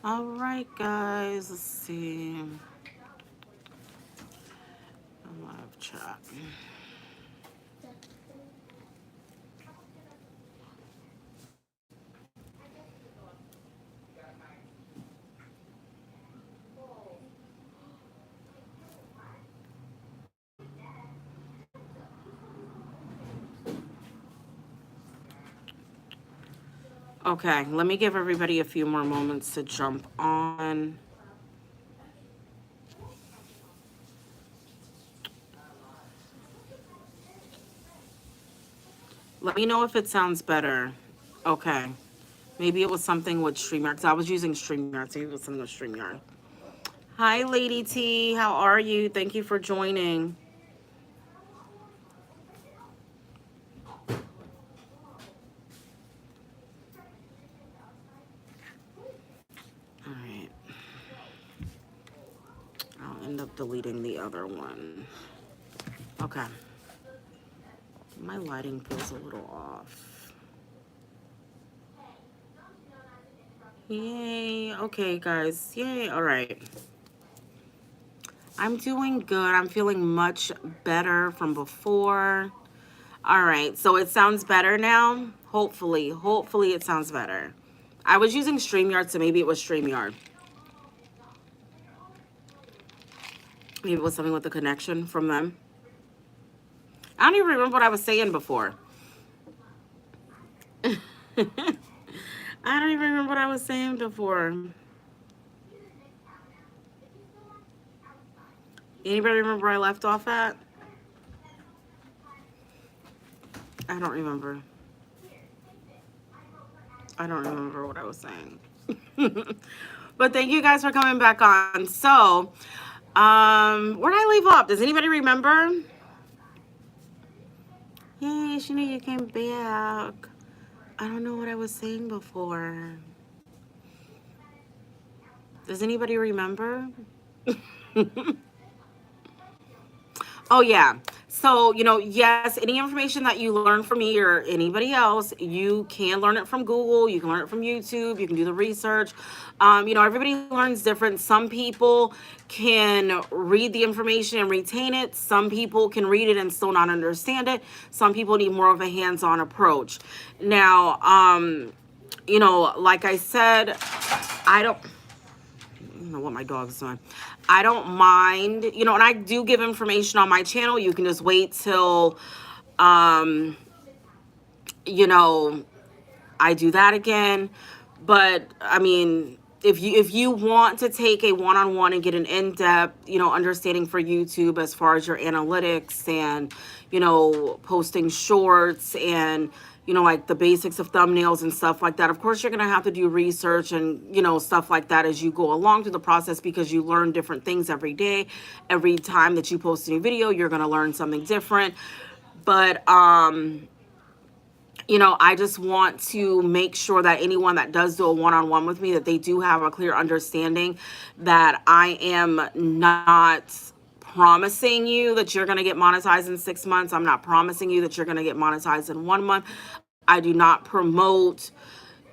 All right, guys. Let's see. Live chat. Okay, let me give everybody a few more moments to jump on. Let me know if it sounds better. Okay. Maybe it was something with StreamYard because I was using StreamYard. So maybe it was something with StreamYard. Hi, Lady T. How are you? Thank you for joining. All right. I'll end up deleting the other one. Okay. My lighting feels a little off. Yay. Okay, guys. Yay. All right. I'm doing good. I'm feeling much better from before. All right. So it sounds better now. Hopefully. Hopefully it sounds better. I was using StreamYard, so maybe it was StreamYard. Maybe it was something with the connection from them. I don't even remember what I was saying before. I don't even remember what I was saying before. Anybody remember where I left off at? I don't remember. I don't remember what I was saying. But thank you guys for coming back on. So, where did I leave off? Does anybody remember? Yay, Shana, you came back. I don't know what I was saying before. Does anybody remember? Oh, yeah. So, yes, any information that you learn from me or anybody else, you can learn it from Google. You can learn it from YouTube. You can do the research. Everybody learns different. Some people can read the information and retain it. Some people can read it and still not understand it. Some people need more of a hands-on approach. Now, like I said, I don't know what my dog's doing. I don't mind, and I do give information on my channel. You can just wait till, um, you know, I do that again. But I mean, if you want to take a one-on-one and get an in-depth, understanding for YouTube as far as your analytics and, posting shorts and, like the basics of thumbnails and stuff like that. Of course, you're going to have to do research and, stuff like that as you go along through the process because you learn different things every day. Every time that you post a new video, you're going to learn something different. But, I just want to make sure that anyone that does do a one-on-one with me, that they do have a clear understanding that I am not promising you that you're going to get monetized in 6 months. I'm not promising you that you're going to get monetized in 1 month. I do not promote,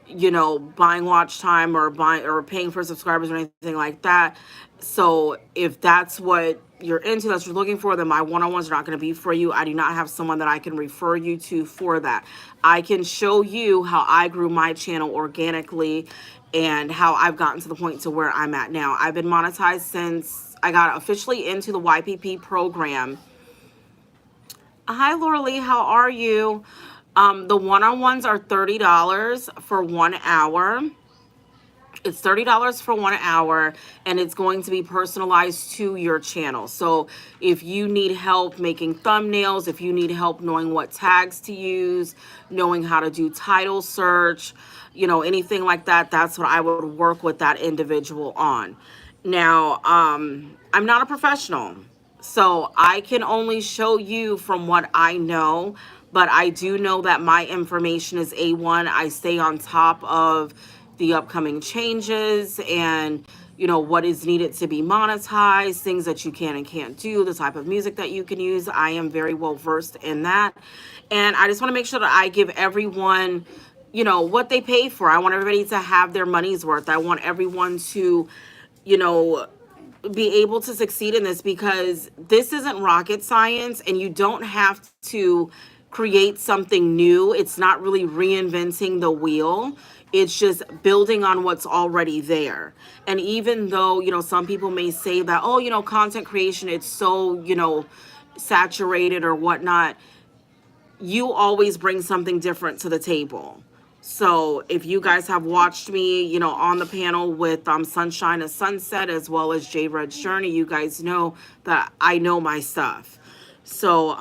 buying watch time or buying or paying for subscribers or anything like that. So if that's what you're into, that's what you're looking for, then my one-on-ones are not going to be for you. I do not have someone that I can refer you to for that. I can show you how I grew my channel organically and how I've gotten to the point to where I'm at now. I've been monetized since I got officially into the YPP program. Hi, Laura Lee. How are you? The one-on-ones are $30 for 1 hour. It's $30 for 1 hour, and it's going to be personalized to your channel. So if you need help making thumbnails, if you need help knowing what tags to use, knowing how to do title search, anything like that, that's what I would work with that individual on. Now, I'm not a professional, so I can only show you from what I know, but I do know that my information is A1. I stay on top of the upcoming changes and what is needed to be monetized, things that you can and can't do, the type of music that you can use. I am very well versed in that, and I just want to make sure that I give everyone what they pay for. I want everybody to have their money's worth. I want everyone to, you know, be able to succeed in this, because this isn't rocket science and you don't have to create something new. It's not really reinventing the wheel. It's just building on what's already there. And even though, some people may say that, oh, content creation, it's so, saturated or whatnot, you always bring something different to the table. So if you guys have watched me, on the panel with Sunshine of Sunset as well as J Red's Journey, you guys know that I know my stuff. So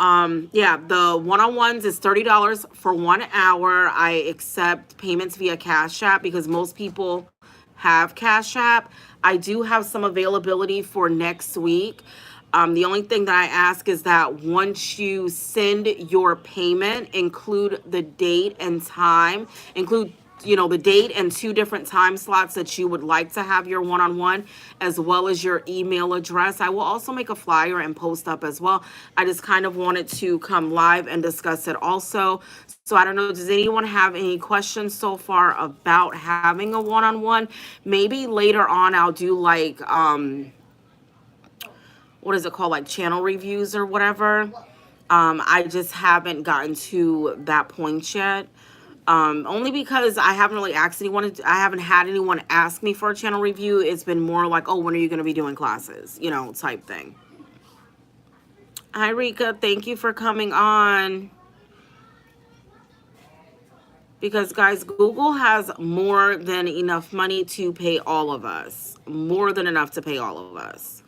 yeah, the one-on-ones is $30 for 1 hour. I accept payments via Cash App because most people have Cash App. I do have some availability for next week. The only thing that I ask is that once you send your payment, include the date and time, include the date and 2 different time slots that you would like to have your one-on-one, as well as your email address. I will also make a flyer and post up as well. I just kind of wanted to come live and discuss it also. So I don't know, does anyone have any questions so far about having a one-on-one? Maybe later on I'll do like what is it called, like channel reviews or whatever. I just haven't gotten to that point yet. Only because I haven't really asked anyone. I haven't had anyone ask me for a channel review. It's been more like, oh, when are you going to be doing classes? Type thing. Hi, Rika. Thank you for coming on. Because, guys, Google has more than enough money to pay all of us. More than enough to pay all of us.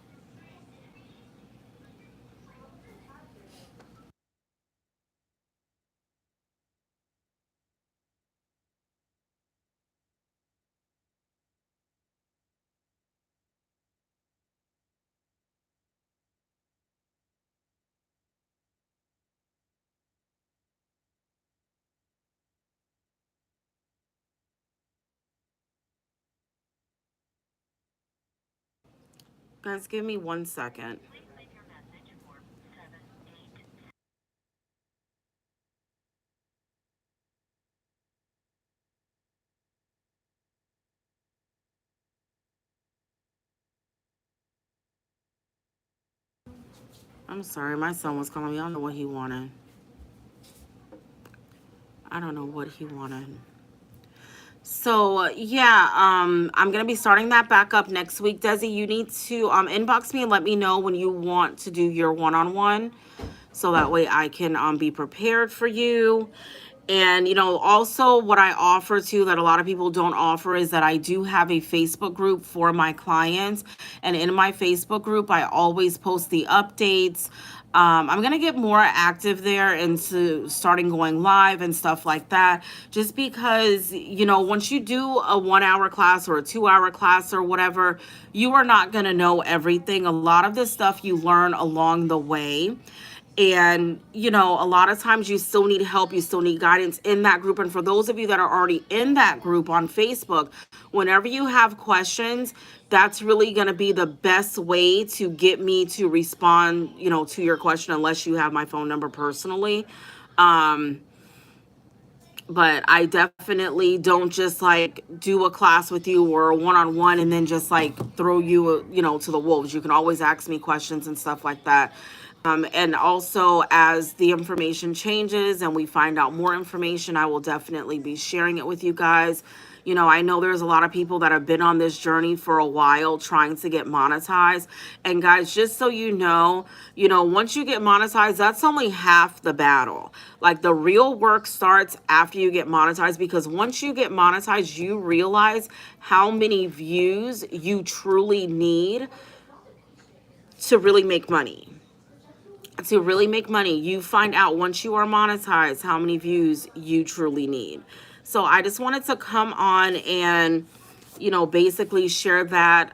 Guys, give me 1 second. I'm sorry, my son was calling me. I don't know what he wanted. I don't know what he wanted. So yeah, I'm gonna be starting that back up next week. Desi, you need to inbox me and let me know when you want to do your one-on-one, so that way I can be prepared for you. And also what I offer too that a lot of people don't offer is that I do have a Facebook group for my clients. And in my Facebook group, I always post the updates. I'm going to get more active there into starting going live and stuff like that. Just because, once you do a 1 hour class or a 2 hour class or whatever, you are not going to know everything. A lot of the stuff you learn along the way. And, a lot of times you still need help. You still need guidance in that group. And for those of you that are already in that group on Facebook, whenever you have questions, that's really going to be the best way to get me to respond, to your question, unless you have my phone number personally. But I definitely don't just like do a class with you or a one-on-one and then just like throw you, to the wolves. You can always ask me questions and stuff like that. And also, as the information changes and we find out more information, I will definitely be sharing it with you guys. I know there's a lot of people that have been on this journey for a while trying to get monetized. And guys, just so once you get monetized, that's only half the battle. Like the real work starts after you get monetized, because once you get monetized, you realize how many views you truly need to really make money. You find out once you are monetized how many views you truly need. So I just wanted to come on and basically share that.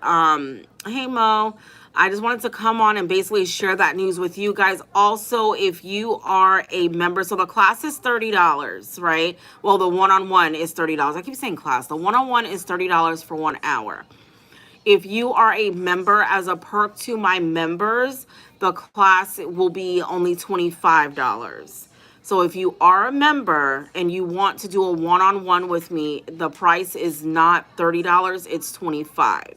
Hey Mo, I just wanted to come on and basically share that news with you guys. Also, if you are a member, so the class is $30, right? Well, the one-on-one is $30. I keep saying class. The one-on-one is $30 for 1 hour. If you are a member, as a perk to my members, the class will be only $25. So if you are a member and you want to do a one-on-one with me, the price is not $30, it's $25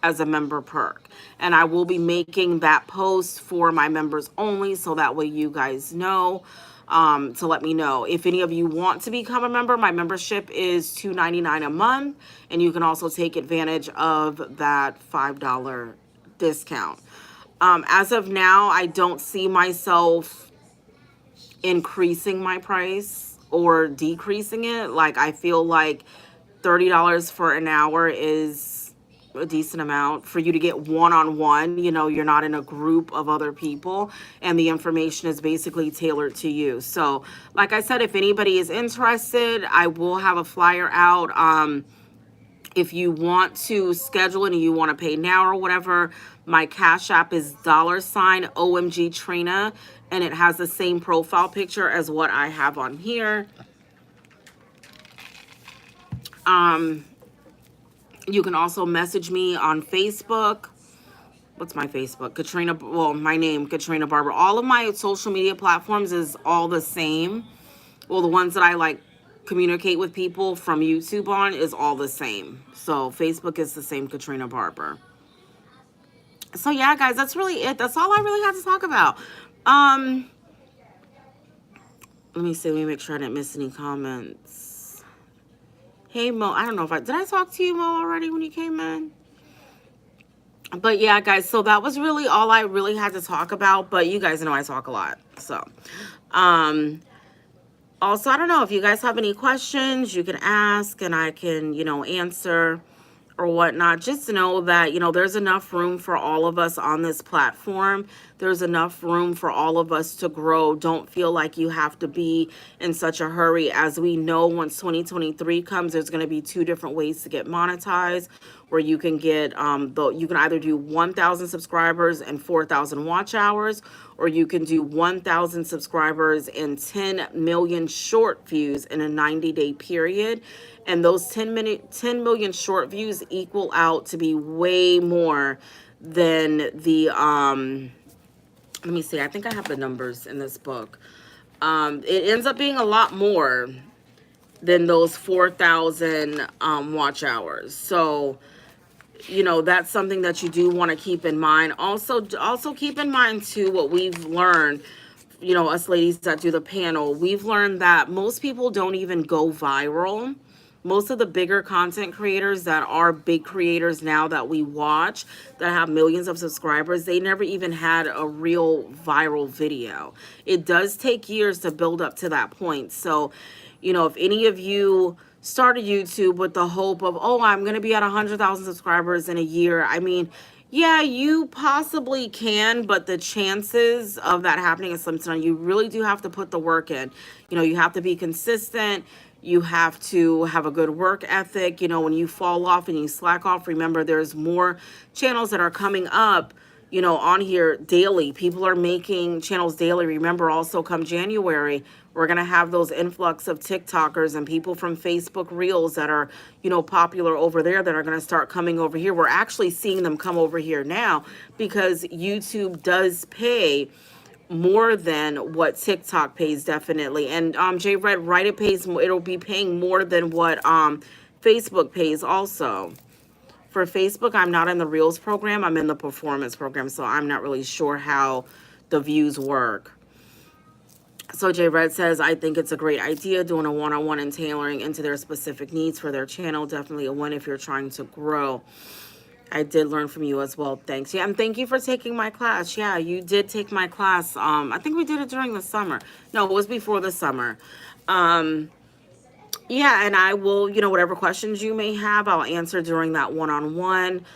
as a member perk. And I will be making that post for my members only, so that way you guys know, to let me know. If any of you want to become a member, my membership is $2.99 a month, and you can also take advantage of that $5 discount. As of now, I don't see myself increasing my price or decreasing it. Like, I feel like $30 for an hour is a decent amount for you to get one-on-one. You know, you're not in a group of other people, and the information is basically tailored to you. So like I said, if anybody is interested, I will have a flyer out. If you want to schedule it and you want to pay now or whatever, my Cash App is $OMG Trina, and it has the same profile picture as what I have on here. You can also message me on Facebook. What's my Facebook? Katrina, well, my name, Katrina Barber. All of my social media platforms is all the same. Well, the ones that I like communicate with people from YouTube on is all the same. So Facebook is the same, Katrina Barber. So yeah, guys, that's really it. That's all I really had to talk about. Let me see. Let me make sure I didn't miss any comments. Hey, Mo. I don't know if did I talk to you, Mo, already when you came in? But yeah, guys, so that was really all I really had to talk about. But you guys know I talk a lot. So, also, I don't know if you guys have any questions, you can ask and I can, answer or whatnot. Just know that, there's enough room for all of us on this platform. There's enough room for all of us to grow. Don't feel like you have to be in such a hurry. As we know, once 2023 comes, there's going to be 2 different ways to get monetized, where you can get, you can either do 1,000 subscribers and 4,000 watch hours, or you can do 1,000 subscribers and 10 million short views in a 90-day period. And those 10 million short views equal out to be way more than the, let me see, I think I have the numbers in this book. It ends up being a lot more than those 4,000 watch hours. So, that's something that you do want to keep in mind. Also keep in mind too, what we've learned, us ladies that do the panel, we've learned that most people don't even go viral. Most of the bigger content creators that are big creators now that we watch, that have millions of subscribers, they never even had a real viral video. It does take years to build up to that point. So, if any of you started YouTube with the hope of, oh, I'm going to be at 100,000 subscribers in a year, I mean, yeah, you possibly can, but the chances of that happening is slim to none. You really do have to put the work in. You have to be consistent. You have to have a good work ethic. When you fall off and you slack off, remember there's more channels that are coming up, on here daily. People are making channels daily. Remember, also come January, we're going to have those influx of TikTokers and people from Facebook Reels that are, popular over there that are going to start coming over here. We're actually seeing them come over here now because YouTube does pay more than what TikTok pays, definitely. And J Red, right, it'll be paying more than what Facebook pays also. For Facebook, I'm not in the Reels program, I'm in the Performance program, so I'm not really sure how the views work. So J Red says, I think it's a great idea doing a one-on-one and tailoring into their specific needs for their channel. Definitely a win if you're trying to grow. I did learn from you as well. Thanks. Yeah, and thank you for taking my class. Yeah, you did take my class. I think we did it during the summer. No, it was before the summer. Yeah, and I will, whatever questions you may have, I'll answer during that one-on-one.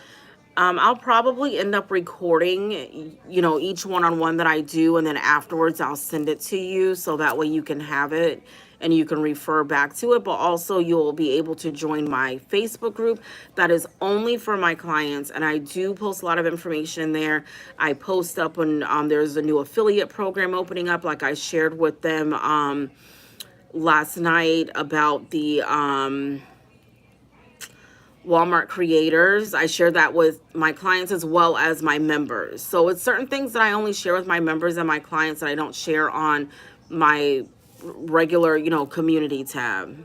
I'll probably end up recording, each one-on-one that I do, and then afterwards I'll send it to you so that way you can have it and you can refer back to it. But also you'll be able to join my Facebook group that is only for my clients, and I do post a lot of information in there. I post up when there's a new affiliate program opening up, like I shared with them last night about the Walmart creators. I share that with my clients as well as my members. So it's certain things that I only share with my members and my clients that I don't share on my regular, community tab.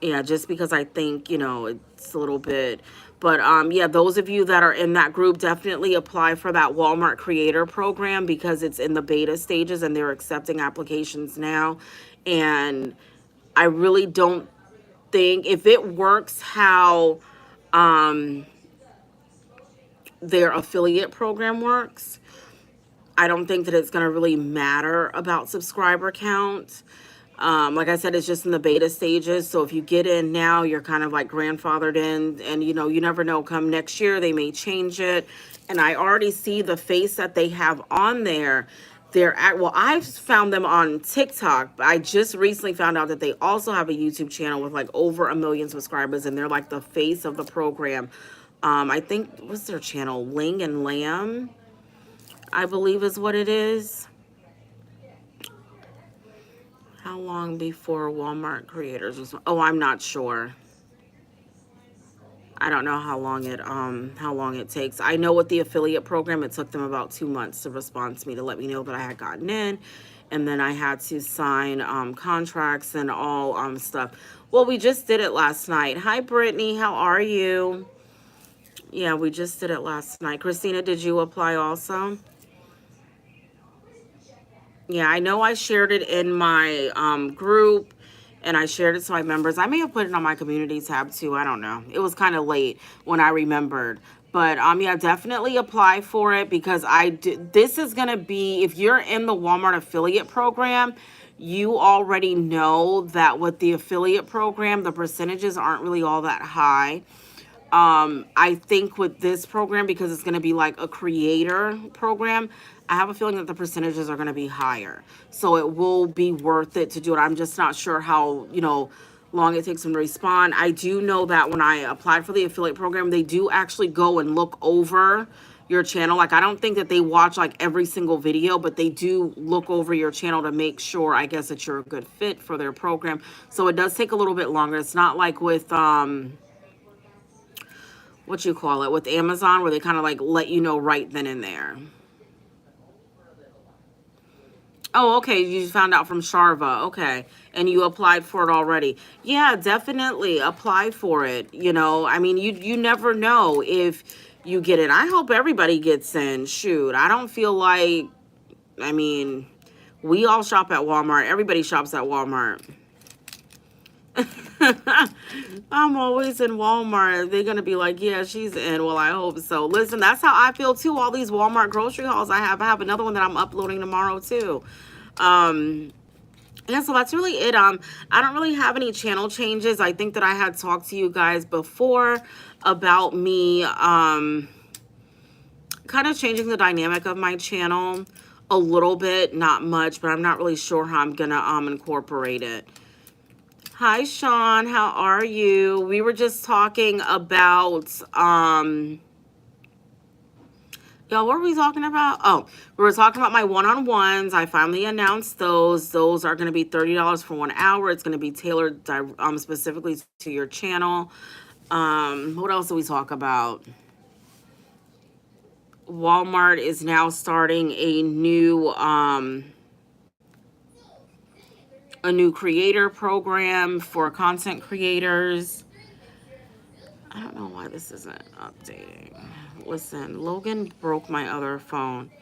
Yeah, just because I think, it's a little bit, but yeah, those of you that are in that group, definitely apply for that Walmart Creator Program because it's in the beta stages and they're accepting applications now. And I really don't think if it works how um their affiliate program works, I don't think that it's going to really matter about subscriber count. Like I said, it's just in the beta stages. So if you get in now, you're kind of like grandfathered in, and you never know. Come next year, they may change it. And I already see the face that they have on there. They're at, well, I've found them on TikTok, but I just recently found out that they also have a YouTube channel with like over 1 million subscribers, and they're like the face of the program. I think what's their channel? Ling and Lamb, I believe is what it is. How long before Walmart Creators was? Oh, I'm not sure. I don't know how long it takes. I know with the affiliate program, it took them about 2 months to respond to me to let me know that I had gotten in, and then I had to sign contracts and all stuff. Well, we just did it last night. Hi, Brittany. How are you? Yeah, we just did it last night. Christina, did you apply also? Yeah, I know I shared it in my group, and I shared it to my members. I may have put it on my community tab too. I don't know. It was kind of late when I remembered. But yeah, definitely apply for it because this is going to be, if you're in the Walmart affiliate program, you already know that with the affiliate program, the percentages aren't really all that high. I think with this program, because it's going to be like a creator program, I have a feeling that the percentages are going to be higher. So it will be worth it to do it. I'm just not sure how, long it takes them to respond. I do know that when I applied for the affiliate program, they do actually go and look over your channel. Like, I don't think that they watch like every single video, but they do look over your channel to make sure, I guess, that you're a good fit for their program. So it does take a little bit longer. It's not like with, what you call it, with Amazon, where they kind of like let you know right then and there. Oh, okay. You found out from Sharva. Okay. And you applied for it already. Yeah, definitely apply for it. I mean, you never know if you get it. I hope everybody gets in. Shoot. I don't feel like, I mean, we all shop at Walmart. Everybody shops at Walmart. I'm always in Walmart. They're going to be like, yeah, she's in. Well, I hope so. Listen, that's how I feel too. All these Walmart grocery hauls I have another one that I'm uploading tomorrow too. Yeah, so that's really it. I don't really have any channel changes. I think that I had talked to you guys before about me kind of changing the dynamic of my channel a little bit, not much, but I'm not really sure how I'm gonna incorporate it. Hi, Sean. How are you? We were just talking about, y'all, what were we talking about? Oh, we were talking about my one-on-ones. I finally announced those. Those are going to be $30 for 1 hour. It's going to be tailored specifically to your channel. What else did we talk about? Walmart is now starting a new creator program for content creators. I don't know why this isn't updating. Listen, Logan broke my other phone.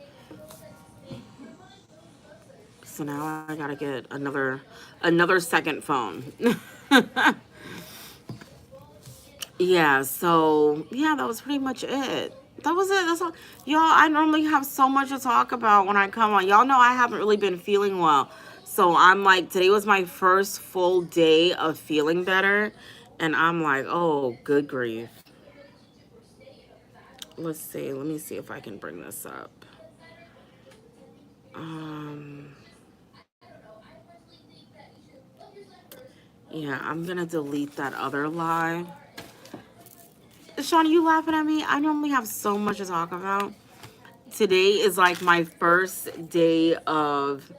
So now I gotta get another second phone. Yeah, so yeah, that was pretty much it. That was it. That's all. Y'all, I normally have so much to talk about when I come on. Y'all know I haven't really been feeling well. So I'm like, today was my first full day of feeling better. And I'm like, oh, good grief. Let's see. Let me see if I can bring this up. Yeah, I'm gonna delete that other live. Sean, you laughing at me? I normally have so much to talk about. Today is like my first day of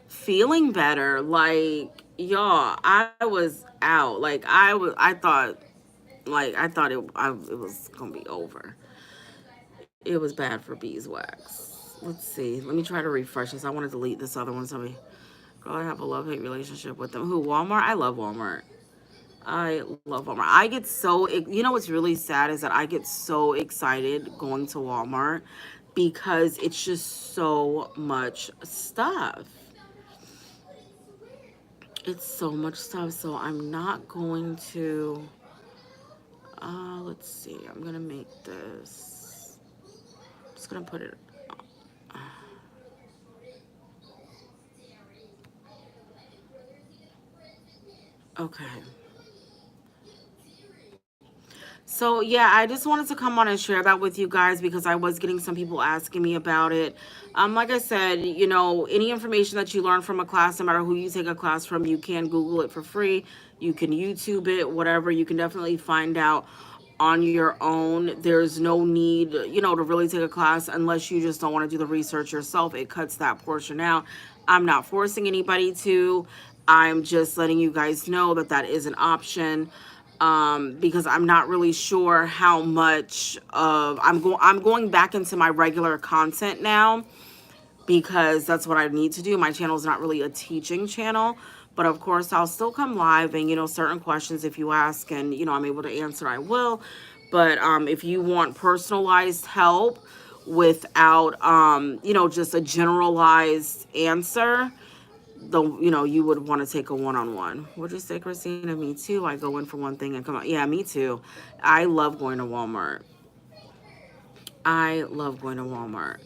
feeling better. Like, y'all, I was out. Like, I thought it was gonna be over. It was bad for beeswax. Let's see. Let me try to refresh this. I want to delete this other one. Girl, I have a love-hate relationship with them. Who, Walmart? I love Walmart. I love Walmart. I get so, you know what's really sad is that I get so excited going to Walmart because it's just so much stuff. It's so much stuff. So I'm not going to, let's see. I'm going to make this, I'm just going to put it, okay. So yeah, I just wanted to come on and share that with you guys because I was getting some people asking me about it. Like I said, you know, any information that you learn from a class, no matter who you take a class from, you can Google it for free. You can YouTube it, whatever. You can definitely find out on your own. There's no need, you know, to really take a class unless you just don't want to do the research yourself. It cuts that portion out. I'm not forcing anybody to. I'm just letting you guys know that that is an option, because I'm not really sure how much of I'm going back into my regular content now because that's what I need to do. My channel is not really a teaching channel, but of course I'll still come live and, you know, certain questions if you ask and, you know, I'm able to answer, I will. But if you want personalized help without, you know, just a generalized answer, though, you know, you would want to take a one-on-one. Would you say, Christina? Me too. I go in for one thing and come out. Yeah, me too. I love going to Walmart. I love going to Walmart.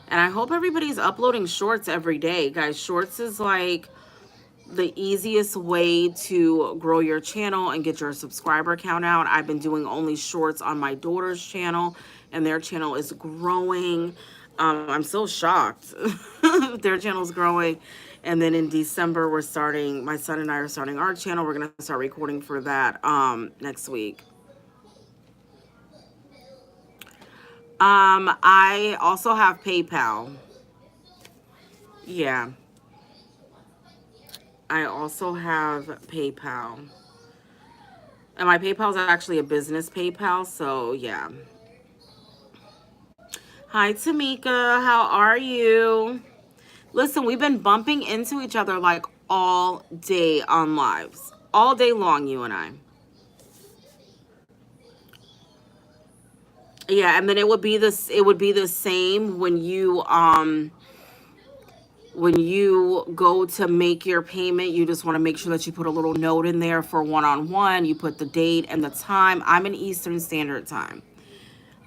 And I hope everybody's uploading shorts every day. Guys, shorts is like the easiest way to grow your channel and get your subscriber count out. I've been doing only shorts on my daughter's channel, and their channel is growing. I'm so shocked. Their channel's growing. And then in December, my son and I are starting our channel. We're going to start recording for that next week. I also have PayPal. Yeah. I also have PayPal. And my PayPal is actually a business PayPal, so yeah. Hi, Tamika. How are you? Listen, we've been bumping into each other like all day on lives. All day long, you and I. Yeah, and then it would be the same when you go to make your payment. You just want to make sure that you put a little note in there for one-on-one. You put the date and the time. I'm in Eastern Standard Time.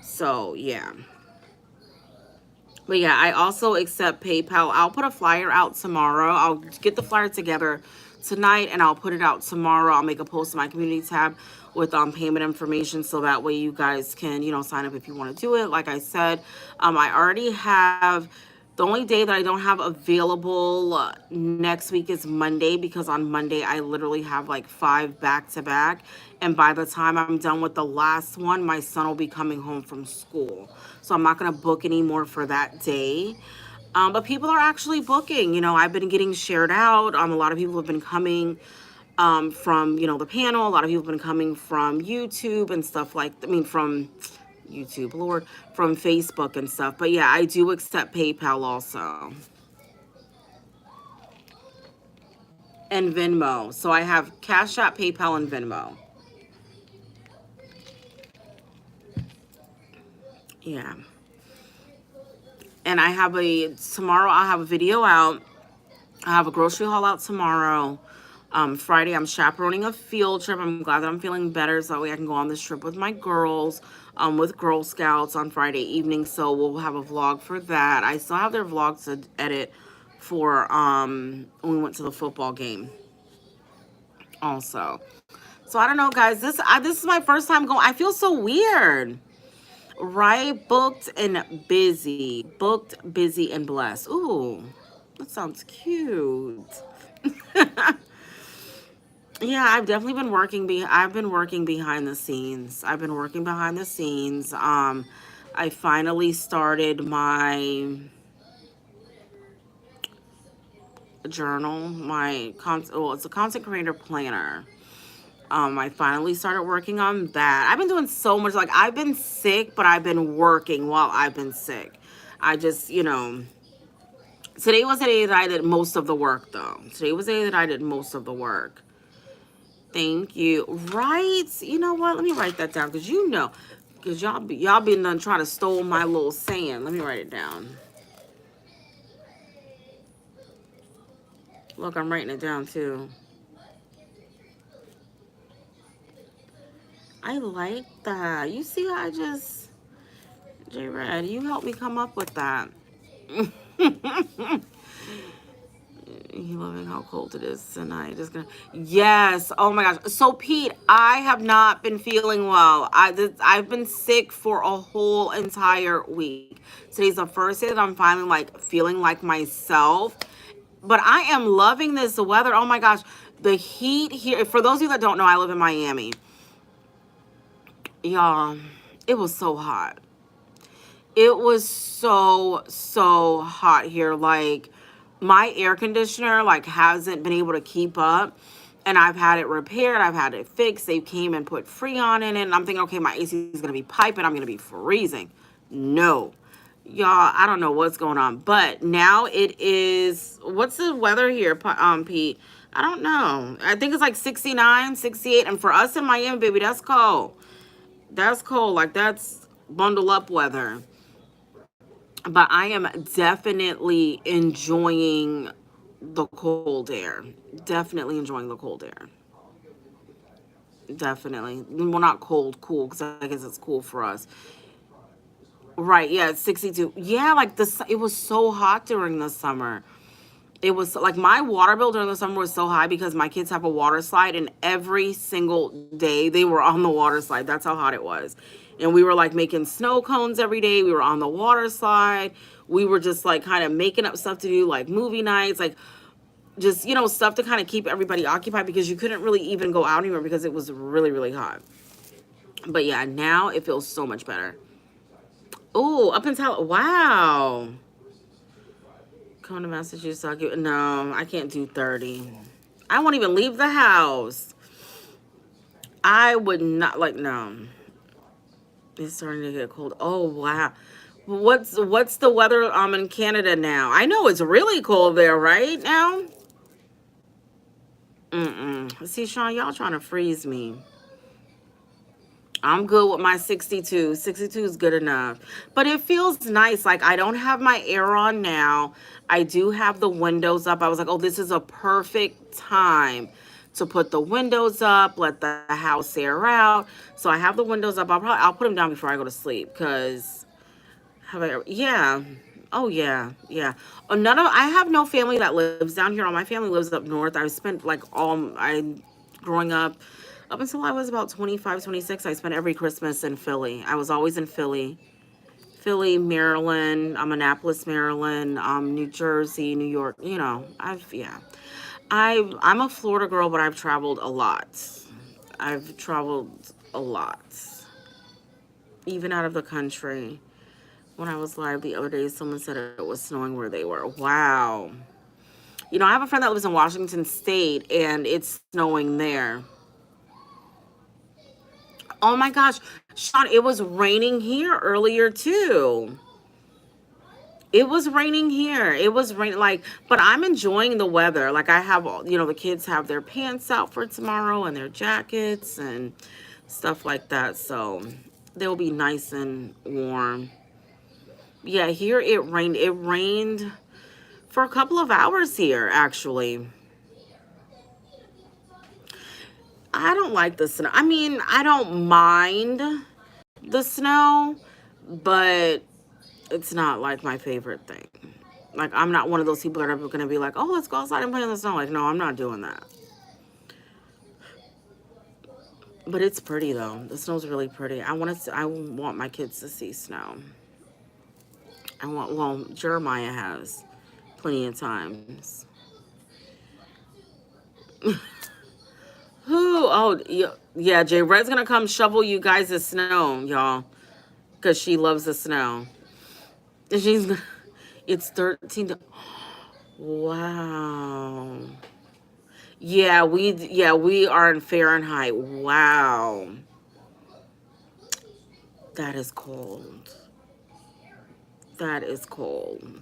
So, yeah. But yeah, I also accept PayPal. I'll put a flyer out tomorrow. I'll get the flyer together tonight and I'll put it out tomorrow. I'll make a post in my community tab with payment information so that way you guys can, you know, sign up if you want to do it. Like I said, I already have. The only day that I don't have available next week is Monday, because on Monday I literally have like 5 back-to-back. And by the time I'm done with the last one, my son will be coming home from school. So I'm not going to book anymore for that day. But people are actually booking. You know, I've been getting shared out. A lot of people have been coming from, you know, the panel. A lot of people have been coming from YouTube and stuff from YouTube, Lord, from Facebook and stuff. But yeah, I do accept PayPal also. And Venmo. So I have Cash App, PayPal, and Venmo. Yeah. And tomorrow I'll have a video out. I have a grocery haul out tomorrow. Friday, I'm chaperoning a field trip. I'm glad that I'm feeling better so that way I can go on this trip with my girls, with Girl Scouts on Friday evening. So we'll have a vlog for that. I still have their vlogs to edit for when we went to the football game also. So I don't know, guys. This is my first time going. I feel so weird. Right? Booked and busy. Booked, busy, and blessed. Ooh, that sounds cute. Yeah, I've definitely been I've been working behind the scenes. I've been working behind the scenes. I finally started my journal, it's a content creator planner. I finally started working on that. I've been doing so much. Like, I've been sick, but I've been working while I've been sick. I just, you know, Today was the day that I did most of the work, though. Today was the day that I did most of the work. Thank you. Right? You know what? Let me write that down because because y'all been done trying to stole my little saying. Let me write it down. Look, I'm writing it down too. I like that. You see how J Red, you helped me come up with that. You loving how cold it is tonight. Just gonna, yes. Oh my gosh. So Pete, I have not been feeling well. I've been sick for a whole entire week. Today's the first day that I'm finally like feeling like myself. But I am loving this weather. Oh my gosh. The heat here. For those of you that don't know, I live in Miami. Y'all, it was so hot. It was so hot here. Like my air conditioner like hasn't been able to keep up, and I've had it repaired, I've had it fixed. They came and put Freon in it, and I'm thinking, okay, my AC is gonna be piping, I'm gonna be freezing. No, y'all, I don't know what's going on, but now it is. What's the weather here, Pete? I don't know. I think it's like 69, 68, and for us in Miami, baby, that's cold. That's cold. Like that's bundle up weather. But I am definitely enjoying the cold air. Definitely enjoying the cold air. Definitely. Well, not cold, cool, because I guess it's cool for us. Right, yeah, it's 62. Yeah, like this, it was so hot during the summer. It was like my water bill during the summer was so high because my kids have a water slide, and every single day they were on the water slide. That's how hot it was. And we were like making snow cones every day. We were on the water slide. We were just like kind of making up stuff to do, like movie nights, like just, stuff to kind of keep everybody occupied because you couldn't really even go out anywhere because it was really, really hot. But yeah, now it feels so much better. Oh, up until, wow. Come to Massachusetts. No, I can't do 30. I won't even leave the house. I would not, like, no. It's starting to get cold. Oh wow. What's the weather in Canada now? I know it's really cold there right now. See, Sean, y'all trying to freeze me. I'm good with my 62. 62 is good enough. But it feels nice. Like, I don't have my air on now. I do have the windows up. I was like, oh, this is a perfect time to put the windows up, let the house air out. So I have the windows up. I'll put them down before I go to sleep because yeah. Oh yeah, yeah. I have no family that lives down here. All my family lives up north. I spent like growing up until I was about 25, 26. I spent every Christmas in Philly. I was always in Philly. Philly, Maryland, Annapolis, Maryland, New Jersey, New York, I'm a Florida girl, but I've traveled a lot. I've traveled a lot. Even out of the country. When I was live the other day, someone said it was snowing where they were. Wow. I have a friend that lives in Washington State, and it's snowing there. Oh my gosh, Sean, it was raining here earlier too. It was raining here. It was raining but I'm enjoying the weather. Like I have, the kids have their pants out for tomorrow and their jackets and stuff like that. So they'll be nice and warm. Yeah, here it rained. It rained for a couple of hours here, actually. I don't like the snow. I mean, I don't mind the snow, but it's not like my favorite thing. Like, I'm not one of those people that are going to be like, oh, let's go outside and play in the snow. Like, no, I'm not doing that. But it's pretty though. The snow's really pretty. I want my kids to see snow. Jeremiah has plenty of times. Who? Oh, yeah, Jay Red's gonna come shovel you guys' snow, y'all, because she loves the snow. It's 13. Wow. Yeah, we are in Fahrenheit. Wow. That is cold. That is cold.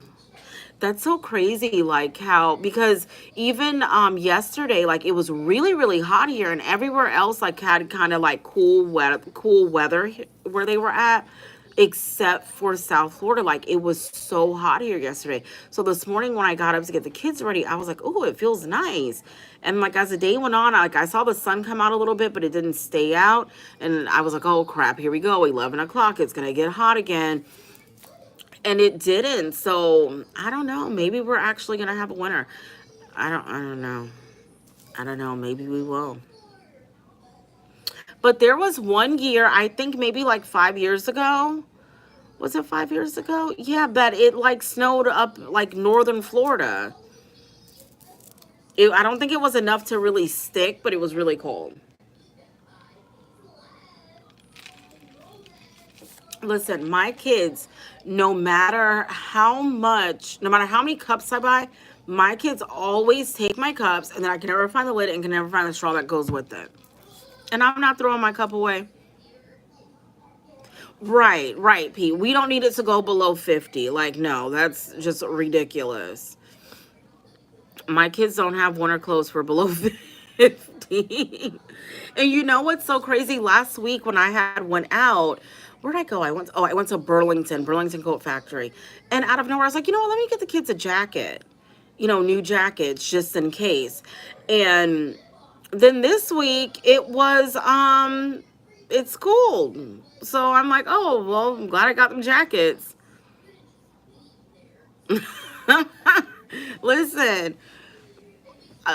That's so crazy, like how, because even yesterday, like it was really, really hot here, and everywhere else like had kind of like cool weather where they were at, except for South Florida. Like it was so hot here yesterday. So this morning when I got up to get the kids ready, I was like, oh, it feels nice. And like as the day went on, I saw the sun come out a little bit, but it didn't stay out. And I was like, oh crap, here we go, 11 o'clock, it's gonna get hot again. And it didn't. So I don't know. Maybe we're actually gonna have a winter. I don't know. I don't know. Maybe we will. But there was one year, I think maybe like 5 years ago. Was it 5 years ago? Yeah, that it like snowed up like northern Florida. I don't think it was enough to really stick, but it was really cold. Listen, my kids, no matter how many cups I buy, my kids always take my cups, and then I can never find the lid and can never find the straw that goes with it. And I'm not throwing my cup away. Right, Pete. We don't need it to go below 50. Like, no, that's just ridiculous. My kids don't have winter clothes for below 50. And you know what's so crazy? Last week when I had went out, where'd I go? I went to Burlington Coat Factory. And out of nowhere, I was like, you know what, let me get the kids a jacket. New jackets just in case. And then this week it was it's cold. So I'm like, oh well, I'm glad I got them jackets. Listen,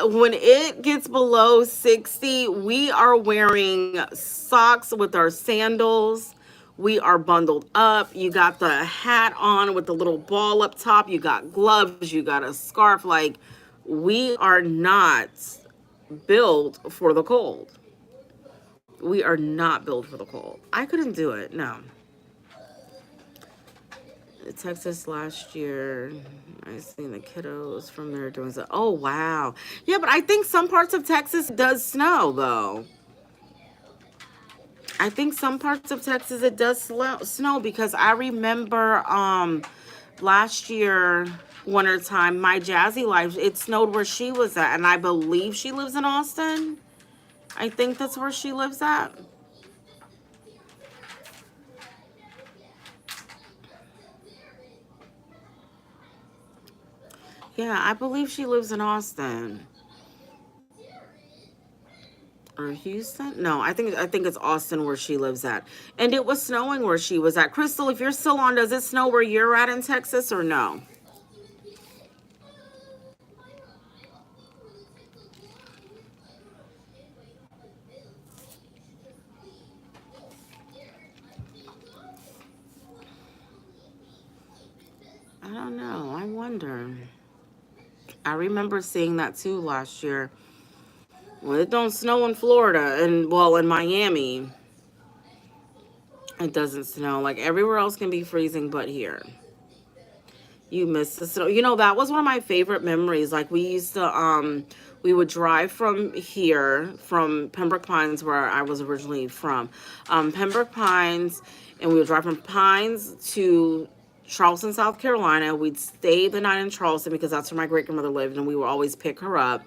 when it gets below 60, we are wearing socks with our sandals. We are bundled up. You got the hat on with the little ball up top. You got gloves. You got a scarf. Like, we are not built for the cold. We are not built for the cold. I couldn't do it. No. Texas last year, I seen the kiddos from there doing so. Oh wow, yeah, but I think some parts of Texas does snow though. I think some parts of Texas it does snow because I remember last year wintertime, my Jazzy life, it snowed where she was at, and I believe she lives in Austin. I think that's where she lives at. Yeah, I believe she lives in Austin. Or Houston? No, I think it's Austin where she lives at. And it was snowing where she was at. Crystal, if you're still on, does it snow where you're at in Texas or no? I don't know. I wonder. I remember seeing that too last year. Well, it don't snow in Florida and well in Miami. It doesn't snow. Like everywhere else can be freezing but here. You miss the snow. That was one of my favorite memories. Like we would drive from here, from Pembroke Pines, where I was originally from. Pembroke Pines, and we would drive from Pines to Charleston, South Carolina. We'd stay the night in Charleston because that's where my great grandmother lived, and we would always pick her up.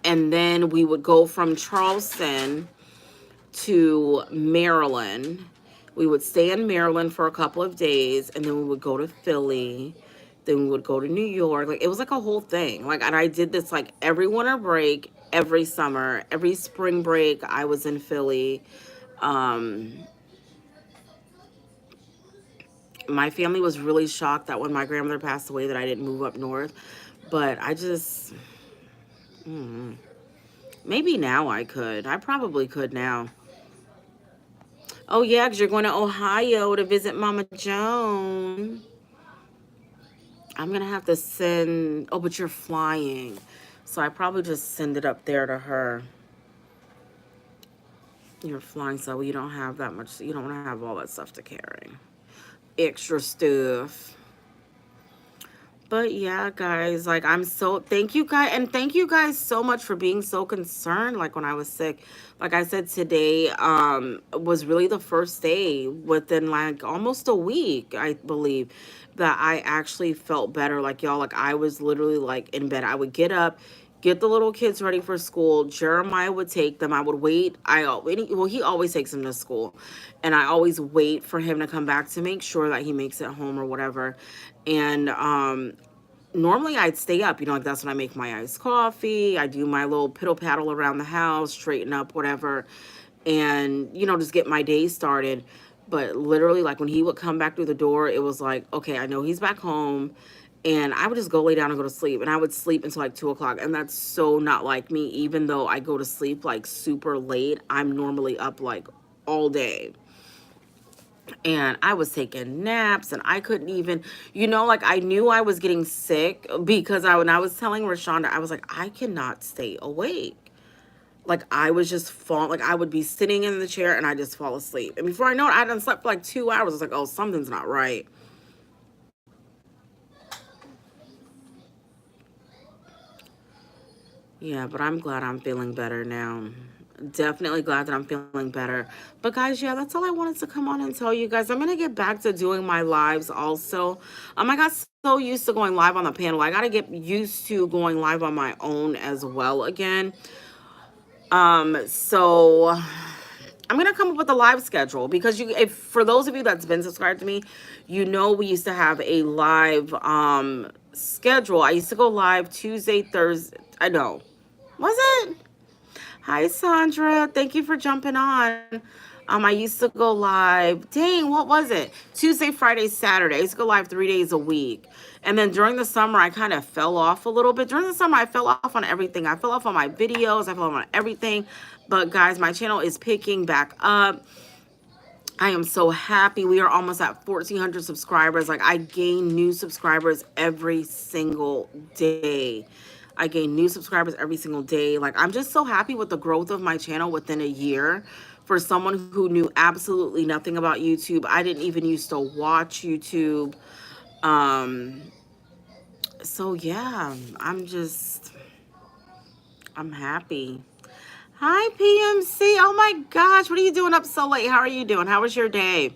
And then we would go from Charleston to Maryland. We would stay in Maryland for a couple of days, and then we would go to Philly. Then we would go to New York. Like it was like a whole thing. Like, and I did this like every winter break, every summer, every spring break. I was in Philly. Um, my family was really shocked that when my grandmother passed away, that I didn't move up north. But I just, maybe now I could. I probably could now. Oh yeah, because you're going to Ohio to visit Mama Joan. I'm gonna have to send. Oh, but you're flying, so I probably just send it up there to her. You're flying, so you don't have that much. You don't want to have all that stuff to carry. Extra stuff. But yeah, guys, like I'm so thank you guys and thank you guys so much for being so concerned like when I was sick. Like I said today was really the first day within like almost a week, I believe, that I actually felt better. Like y'all, like I was literally like in bed. I would get up, get the little kids ready for school. Jeremiah would take them. I would wait. Well, he always takes them to school, and I always wait for him to come back to make sure that he makes it home or whatever. And normally I'd stay up, like that's when I make my iced coffee. I do my little piddle paddle around the house, straighten up, whatever, and just get my day started. But literally, like when he would come back through the door, it was like, okay, I know he's back home. And I would just go lay down and go to sleep. And I would sleep until like 2 o'clock. And that's so not like me. Even though I go to sleep like super late, I'm normally up like all day. And I was taking naps and I couldn't even, like I knew I was getting sick because when I was telling Rashonda, I was like, I cannot stay awake. Like I was just falling, like I would be sitting in the chair and I just fall asleep. And before I know it, I hadn't slept for like 2 hours. I was like, oh, something's not right. Yeah, but I'm glad I'm feeling better now. Definitely glad that I'm feeling better. But guys, yeah, that's all I wanted to come on and tell you guys. I'm gonna get back to doing my lives also. I got so used to going live on the panel. I gotta get used to going live on my own as well again. So I'm gonna come up with a live schedule because if for those of you that's been subscribed to me, we used to have a live schedule. I used to go live Tuesday, Thursday. I know. Was it? Hi, Sandra. Thank you for jumping on. I used to go live. Dang, what was it? Tuesday, Friday, Saturday. I used to go live 3 days a week. And then during the summer, I kind of fell off a little bit. During the summer, I fell off on everything. I fell off on my videos. I fell off on everything. But guys, my channel is picking back up. I am so happy. We are almost at 1,400 subscribers. Like I gain new subscribers every single day. I gain new subscribers every single day. Like I'm just so happy with the growth of my channel within a year. For someone who knew absolutely nothing about YouTube, I didn't even used to watch YouTube. So yeah, I'm happy. Hi, PMC. Oh my gosh, what are you doing up so late? How are you doing? How was your day?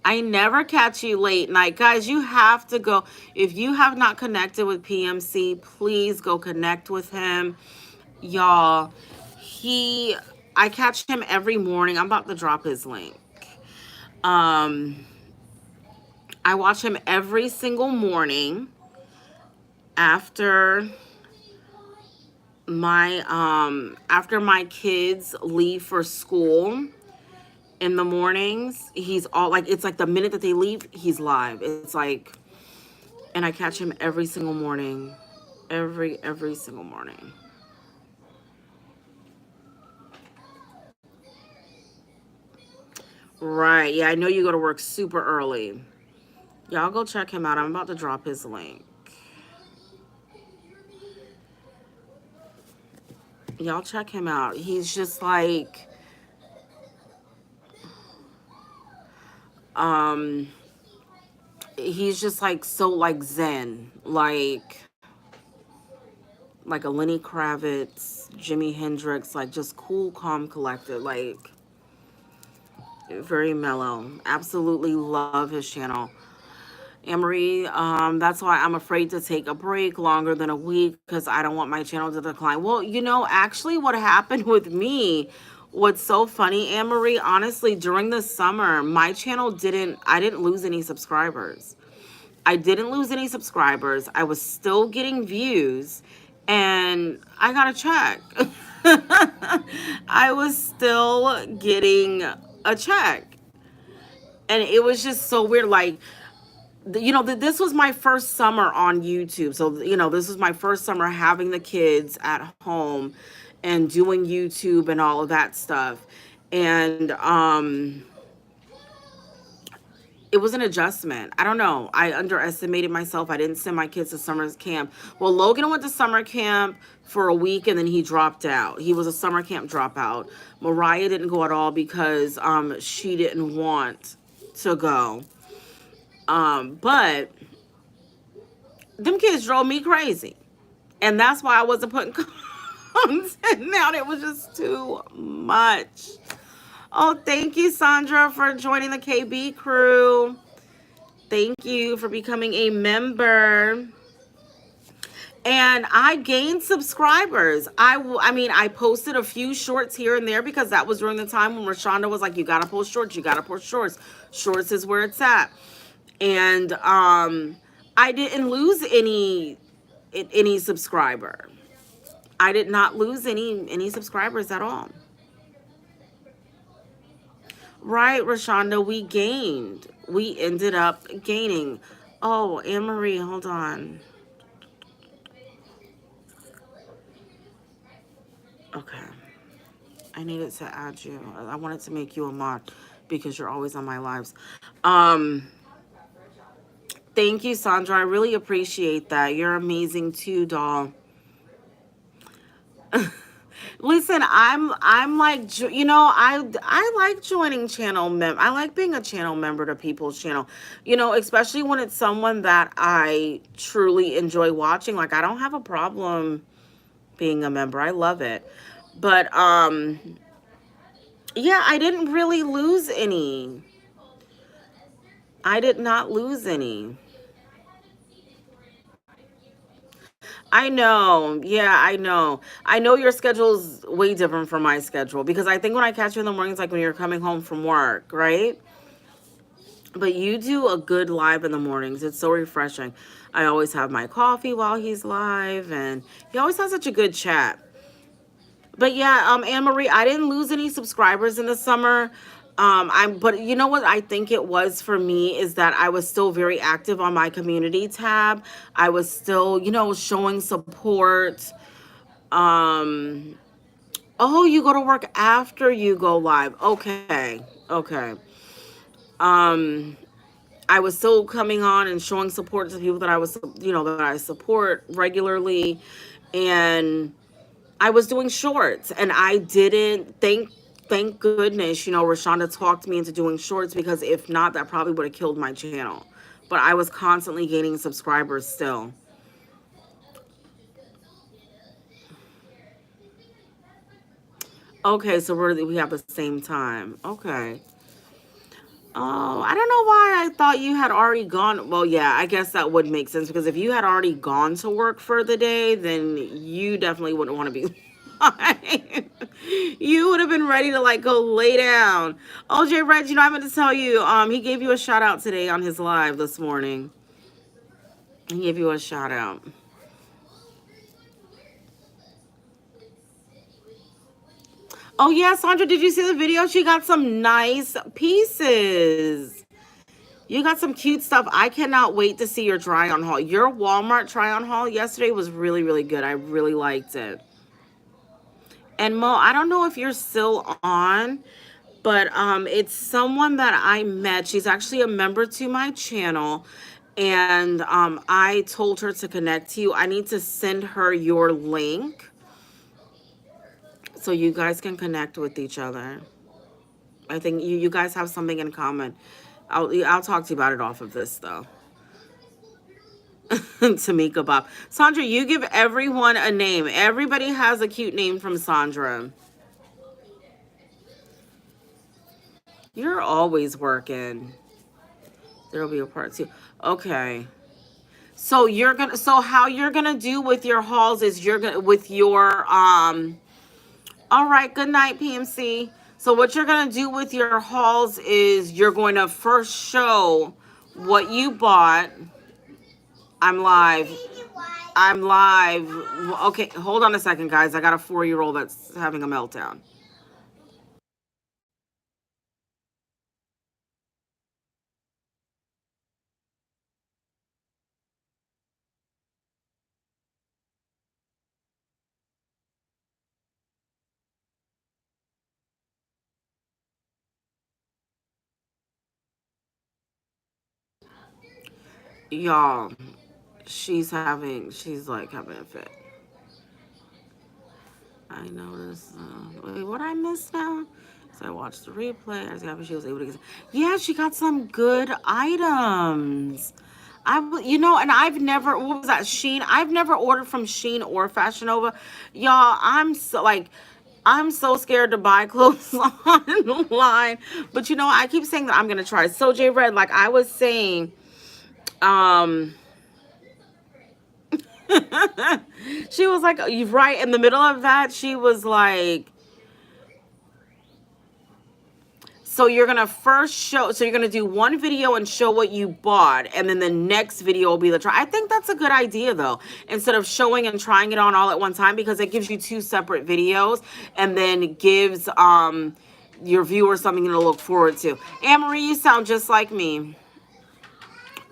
I never catch you late night. Guys, you have to go. If you have not connected with PMC, please go connect with him. Y'all, I catch him every morning. I'm about to drop his link. I watch him every single morning after my kids leave for school in the mornings. He's all like, it's like the minute that they leave, he's live. It's like, and I catch him every single morning. Every single morning. Right. Yeah, I know you go to work super early. Y'all go check him out. I'm about to drop his link. Y'all check him out. He's just like, he's just like so like zen, like a Lenny Kravitz, Jimi Hendrix, like just cool, calm, collected, like very mellow. Absolutely love his channel. Anne-Marie, that's why I'm afraid to take a break longer than a week because I don't want my channel to decline. Well, actually what happened with me, what's so funny, Anne-Marie, honestly, during the summer, my channel I didn't lose any subscribers. I didn't lose any subscribers. I was still getting views and I got a check. I was still getting a check. And it was just so weird. Like, this was my first summer on YouTube. So, this was my first summer having the kids at home and doing YouTube and all of that stuff. And, it was an adjustment. I don't know. I underestimated myself. I didn't send my kids to summer camp. Well, Logan went to summer camp for a week and then he dropped out. He was a summer camp dropout. Mariah didn't go at all because she didn't want to go. But them kids drove me crazy. And that's why I wasn't putting content out. It was just too much. Oh, thank you, Sandra, for joining the KB crew. Thank you for becoming a member. And I gained subscribers. I mean, I posted a few shorts here and there because that was during the time when Rashonda was like, you gotta post shorts, you gotta post shorts. Shorts is where it's at. And I didn't lose any subscriber. I did not lose any subscribers at all. Right, Rashonda, we gained. We ended up gaining. Oh, Anne-Marie, hold on. Okay. I needed to add you. I wanted to make you a mod because you're always on my lives. Thank you, Sandra. I really appreciate that. You're amazing too, doll. Listen, I'm like, you know, I like joining I like being a channel member to people's channel, you know, especially when it's someone that I truly enjoy watching. Like, I don't have a problem being a member. I love it. But yeah, I didn't really lose any. I did not lose any. I know. Yeah, I know. I know your schedule's way different from my schedule because I think when I catch you in the mornings, like when you're coming home from work, right? But you do a good live in the mornings. It's so refreshing. I always have my coffee while he's live, and he always has such a good chat. But yeah, Anne-Marie, I didn't lose any subscribers in the summer. But you know what I think it was for me is that I was still very active on my community tab. I was still, you know, showing support. Um, oh, you go to work after you go live. Okay. Okay. Um, I was still coming on and showing support to people that I was, you know, that I support regularly. And I was doing shorts and I didn't thank goodness, you know, Rashonda talked me into doing shorts because if not, that probably would have killed my channel. But I was constantly gaining subscribers still. Okay, so we have the same time. Okay. Oh, I don't know why I thought you had already gone. Well, yeah, I guess that would make sense because if you had already gone to work for the day, then you definitely wouldn't want to be. You would have been ready to like go lay down. OJ Reg, you know, I meant to tell you, he gave you a shout out today on his live this morning. He gave you a shout out. Oh yeah, Sandra, did you see the video? She got some nice pieces. You got some cute stuff. I cannot wait to see your try on haul. Your Walmart try on haul yesterday was really, really good. I really liked it. And Mo, I don't know if you're still on, but it's someone that I met. She's actually a member to my channel. And I told her to connect to you. I need to send her your link so you guys can connect with each other. I think you guys have something in common. I'll talk to you about it off of this though. Tamika Bob. Sandra, you give everyone a name. Everybody has a cute name from Sandra. You're always working. There'll be a part two. Okay. So how you're gonna do with your hauls is you're gonna with your all right, good night, PMC. So what you're gonna do with your hauls is you're going to first show what you bought. I'm live. I'm live. Okay, hold on a second, guys. I got a 4-year-old that's having a meltdown. Y'all, she's like having a fit. I noticed. Wait, what I missed now? So I watched the replay. I was happy she was able to get. Yeah, she got some good items. You know, and I've never, what was that, Sheen? I've never ordered from Sheen or Fashion Nova. Y'all, I'm so scared to buy clothes online. But you know, I keep saying that I'm gonna try. So J Red, like I was saying, um, she was like, you right in the middle of that, she was like, so you're gonna first show, so you're gonna do one video and show what you bought, and then the next video will be the try. I think that's a good idea though, instead of showing and trying it on all at one time, because it gives you two separate videos and then gives your viewers something to look forward to. Anne Marie, you sound just like me.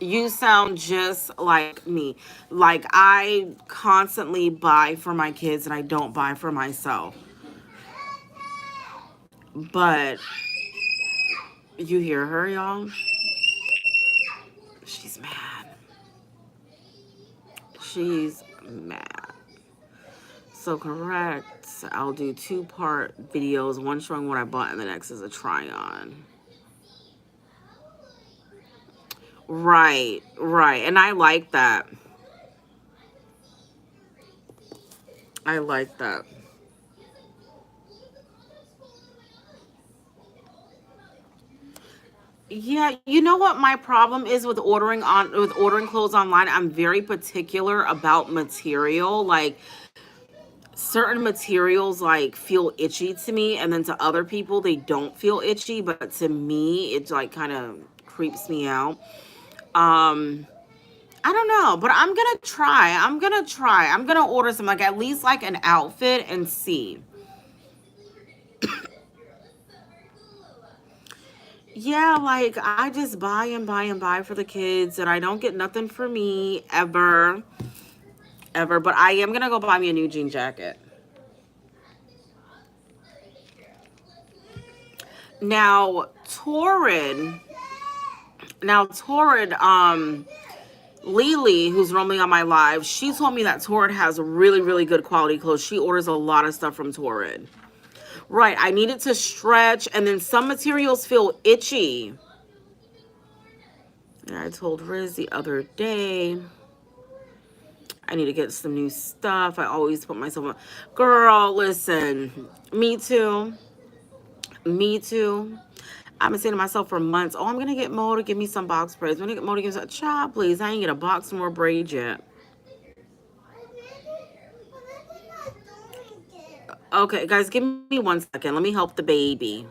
You sound just like me. Like I constantly buy for my kids and I don't buy for myself. But you hear her, y'all? She's mad. She's mad. So correct. I'll do two-part videos, one showing what I bought and the next is a try-on. Right, right. And I like that. I like that. Yeah, you know what my problem is with ordering clothes online? I'm very particular about material. Like certain materials like feel itchy to me, and then to other people they don't feel itchy, but to me it like kind of creeps me out. Um I don't know, but I'm gonna try. I'm gonna order some, like at least like an outfit and see. Yeah, like I just buy and buy and buy for the kids, and I don't get nothing for me ever, ever. But I am gonna go buy me a new jean jacket. Now, Torrid, now Torrid, Lily, who's roaming on my live, she told me that Torrid has really, really good quality clothes. She orders a lot of stuff from Torrid. Right, I need it to stretch, and then some materials feel itchy. And I told Riz the other day, I need to get some new stuff. I always put myself on. Girl, listen, me too. Me too. I've been saying to myself for months, oh, I'm going to get Mo to give me some box braids. I'm going to get Mo to give me some, child, please. I ain't get a box more braids yet. Okay, guys, give me 1 second. Let me help the baby.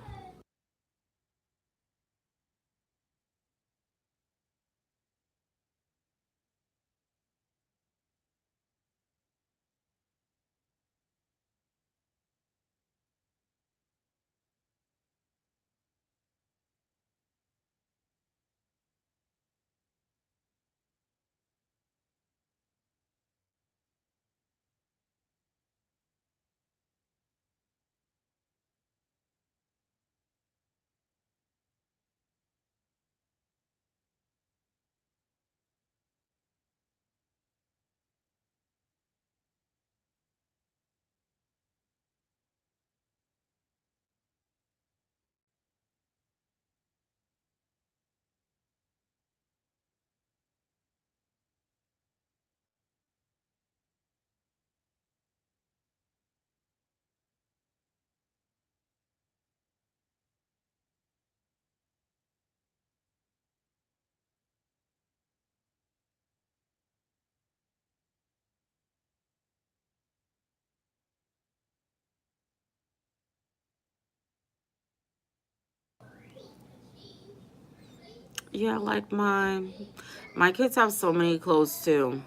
Yeah, like my kids have so many clothes too.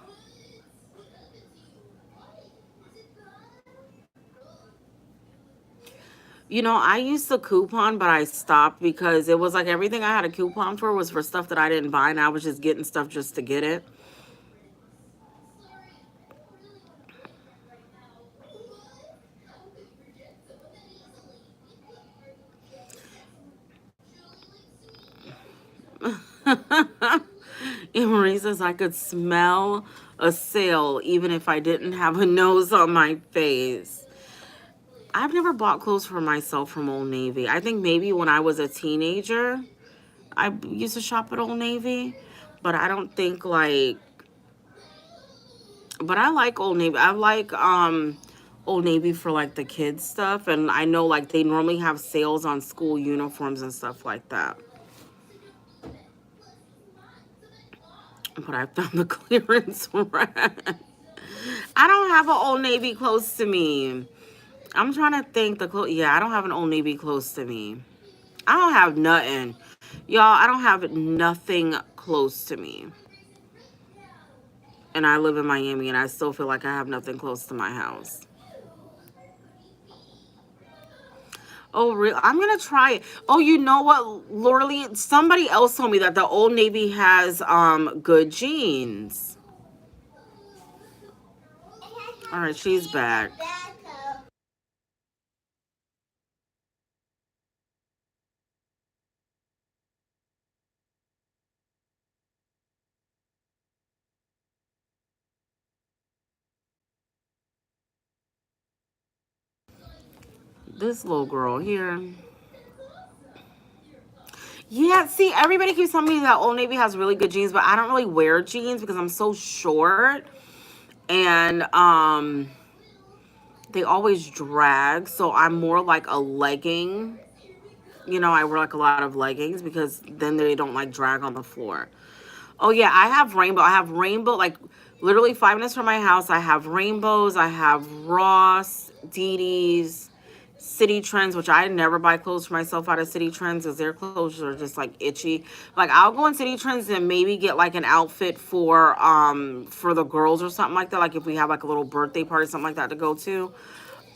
You know, I used to coupon, but I stopped because it was like everything I had a coupon for was for stuff that I didn't buy, and I was just getting stuff just to get it. Marie says I could smell a sale even if I didn't have a nose on my face. I've never bought clothes for myself from Old Navy. I think maybe when I was a teenager, I used to shop at Old Navy. But I don't think like, but I like Old Navy. I like Old Navy for like the kids stuff, and I know like they normally have sales on school uniforms and stuff like that. But I found the clearance rack. I don't have an Old Navy close to me. I'm trying to think yeah, I don't have an Old Navy close to me. I don't have nothing. Y'all, I don't have nothing close to me. And I live in Miami and I still feel like I have nothing close to my house. Oh, really? I'm gonna try it. Oh, you know what, Lorely? Somebody else told me that the Old Navy has good jeans. All right, she's back. This little girl here. Yeah, see, everybody keeps telling me that Old Navy has really good jeans, but I don't really wear jeans because I'm so short. And they always drag, so I'm more like a legging. You know, I wear like a lot of leggings because then they don't like drag on the floor. Oh yeah, I have rainbow. I have rainbow, like literally 5 minutes from my house. I have rainbows. I have Ross, D's, City Trends, which I never buy clothes for myself out of City Trends because their clothes are just like itchy. Like I'll go in City Trends and maybe get like an outfit for the girls or something like that. Like if we have like a little birthday party, something like that to go to.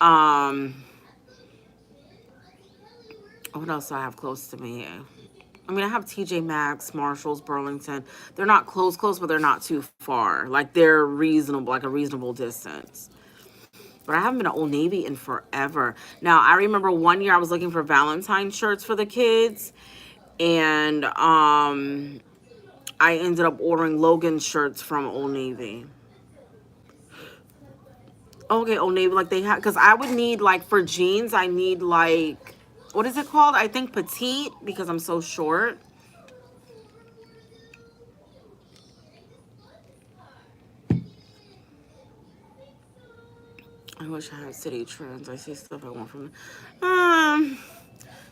Um, what else do I have close to me? I mean, I have TJ Maxx, Marshalls, Burlington. They're not close, but they're not too far. Like they're reasonable, like a reasonable distance. But I haven't been to Old Navy in forever. Now, I remember one year I was looking for Valentine shirts for the kids, and I ended up ordering Logan shirts from Old Navy. Okay, Old Navy, like they have, because I would need like for jeans, I need like, what is it called? I think petite because I'm so short. I wish I had City Trends. I see stuff I want from them.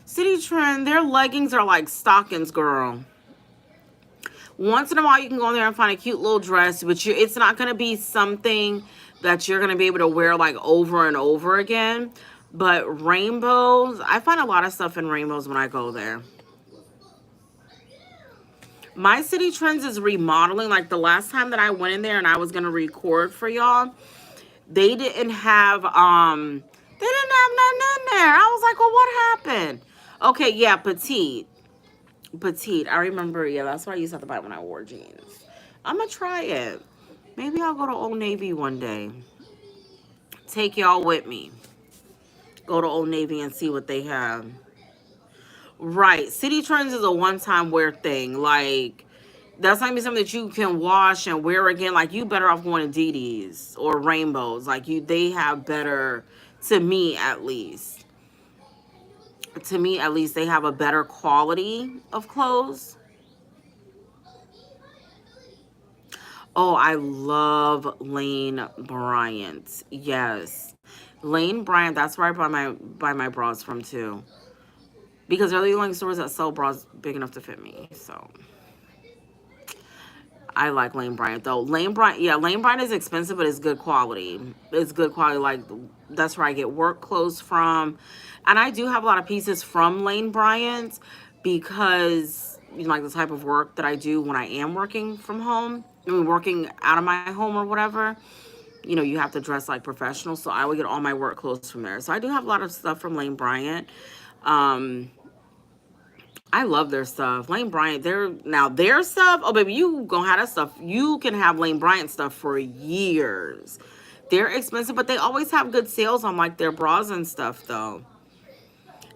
City Trend, their leggings are like stockings, girl. Once in a while, you can go in there and find a cute little dress, but it's not going to be something that you're going to be able to wear like over and over again. But rainbows, I find a lot of stuff in rainbows when I go there. My City Trends is remodeling. Like the last time that I went in there and I was going to record for y'all, they didn't have nothing in there. I was like, well, what happened? Okay, yeah, petite. Petite. I remember, yeah, that's what I used to have to buy when I wore jeans. I'm gonna try it. Maybe I'll go to Old Navy one day. Take y'all with me. Go to Old Navy and see what they have. Right. City Trends is a one-time wear thing. Like, that's not even something that you can wash and wear again. Like, you better off going to DD's or Rainbows. Like, they have better, to me at least. To me at least, they have a better quality of clothes. Oh, I love Lane Bryant. Yes. Lane Bryant, that's where I buy my bras from too. Because they're the only stores that sell bras big enough to fit me. So I like Lane Bryant though. Lane Bryant, yeah, Lane Bryant is expensive, but it's good quality. It's good quality. Like that's where I get work clothes from, and I do have a lot of pieces from Lane Bryant because you know, like the type of work that I do when I am working from home. I mean, working out of my home or whatever. You know, you have to dress like professional, so I would get all my work clothes from there. So I do have a lot of stuff from Lane Bryant. Um, I love their stuff. Lane Bryant, their stuff. Oh baby, you gonna have that stuff. You can have Lane Bryant stuff for years. They're expensive, but they always have good sales on like their bras and stuff though.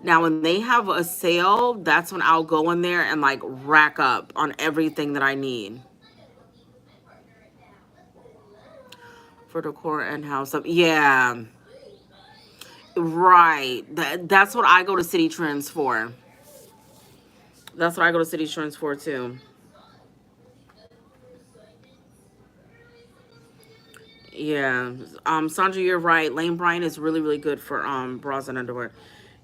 Now when they have a sale, that's when I'll go in there and like rack up on everything that I need for decor and house stuff. Yeah, right. That's what I go to City Trends for. That's what I go to City Trends for too. Yeah. Sandra, you're right. Lane Bryant is really, really good for bras and underwear.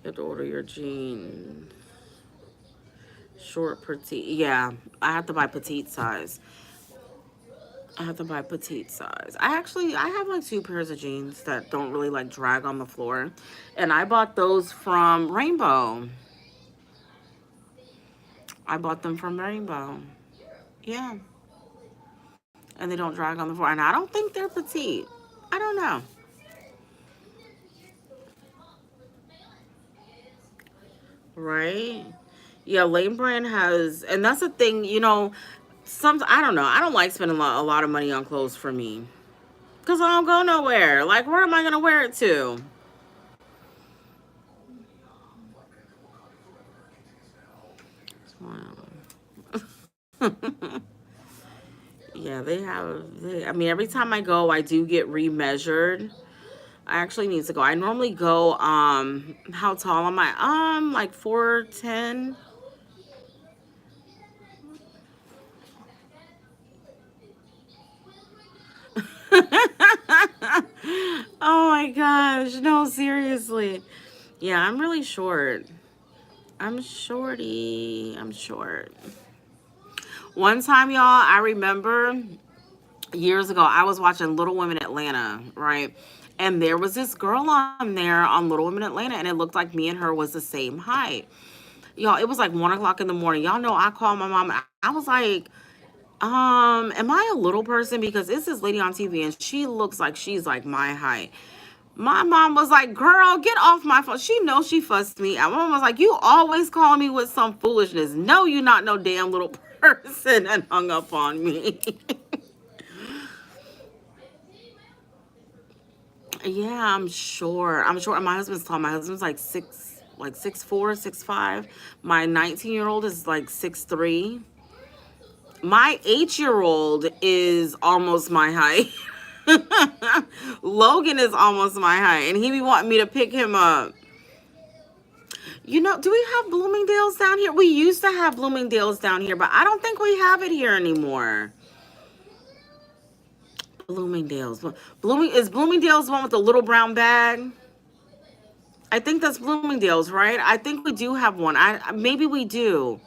You have to order your jeans. Short petite. Yeah. I have to buy petite size. I have to buy petite size. I have like two pairs of jeans that don't really like drag on the floor. And I bought those from Rainbow. I bought them from Rainbow. Yeah. And they don't drag on the floor. And I don't think they're petite. I don't know. Right? Yeah, Lane Brand has, and that's the thing, some, I don't know. I don't like spending a lot of money on clothes for me. Because I don't go nowhere. Like, where am I going to wear it to? Wow. Yeah, I mean, every time I go, I do get remeasured. I actually need to go. I normally go, how tall am I? Like 4'10". Oh my gosh. No, seriously. Yeah, I'm really short. I'm shorty. I'm short. One time, y'all, I remember years ago, I was watching Little Women Atlanta, right? And there was this girl on there on Little Women Atlanta, and it looked like me and her was the same height. Y'all, it was like 1 o'clock in the morning. Y'all know I called my mom. I was like, am I a little person? Because it's this lady on TV and she looks like she's like my height. My mom was like, girl, get off my phone. She knows she fussed me. My mom was like, you always calling me with some foolishness. No, you not no damn little person, and hung up on me. Yeah, I'm sure. I'm sure. My husband's tall. My husband's like 6'4", 6'5". My 19-year-old is like 6'3". My 8-year-old is almost my height. Logan is almost my height, and he be wanting me to pick him up. Do we have Bloomingdale's down here? We used to have Bloomingdale's down here, but I don't think we have it here anymore. Bloomingdale's. Bloomingdale's the one with the little brown bag? I think that's Bloomingdale's, right? I think we do have one. Maybe we do.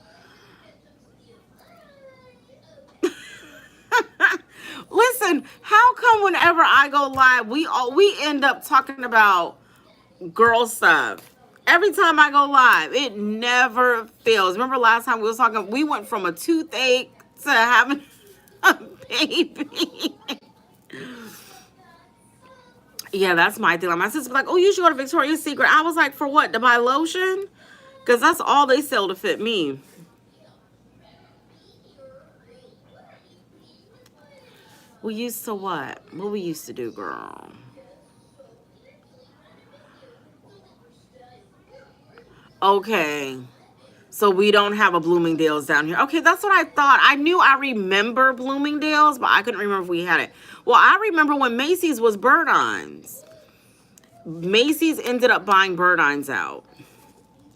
Listen, how come whenever I go live, we end up talking about girl stuff? Every time I go live, it never fails. Remember last time we was talking, we went from a toothache to having a baby. Yeah, that's my thing. Like my sister was like, oh, you should go to Victoria's Secret. I was like, for what? To buy lotion? Because that's all they sell to fit me. We used to what? What we used to do, girl? Okay. So we don't have a Bloomingdale's down here. Okay, that's what I thought. I remember Bloomingdale's, but I couldn't remember if we had it. Well, I remember when Macy's was Burdines. Macy's ended up buying Burdines out.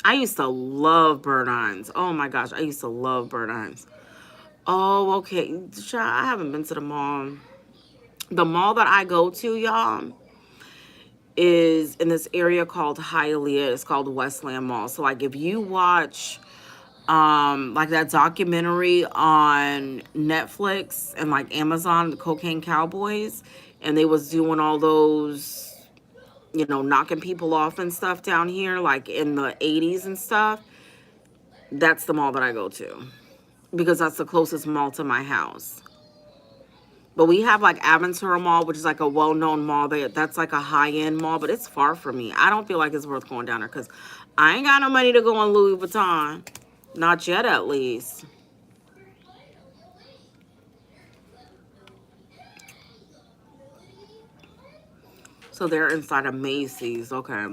I used to love Burdines. Oh my gosh, I used to love Burdines. Oh, okay. I haven't been to the mall. The mall that I go to, y'all, is in this area called Hialeah. It's called Westland Mall. So like if you watch like that documentary on Netflix and like Amazon, the Cocaine Cowboys, and they was doing all those, knocking people off and stuff down here, like in the 80s and stuff. That's the mall that I go to because that's the closest mall to my house. But we have like Aventura Mall, which is like a well-known mall. That's like a high-end mall, but it's far from me. I don't feel like it's worth going down there because I ain't got no money to go on Louis Vuitton. Not yet, at least. So they're inside of Macy's. Okay.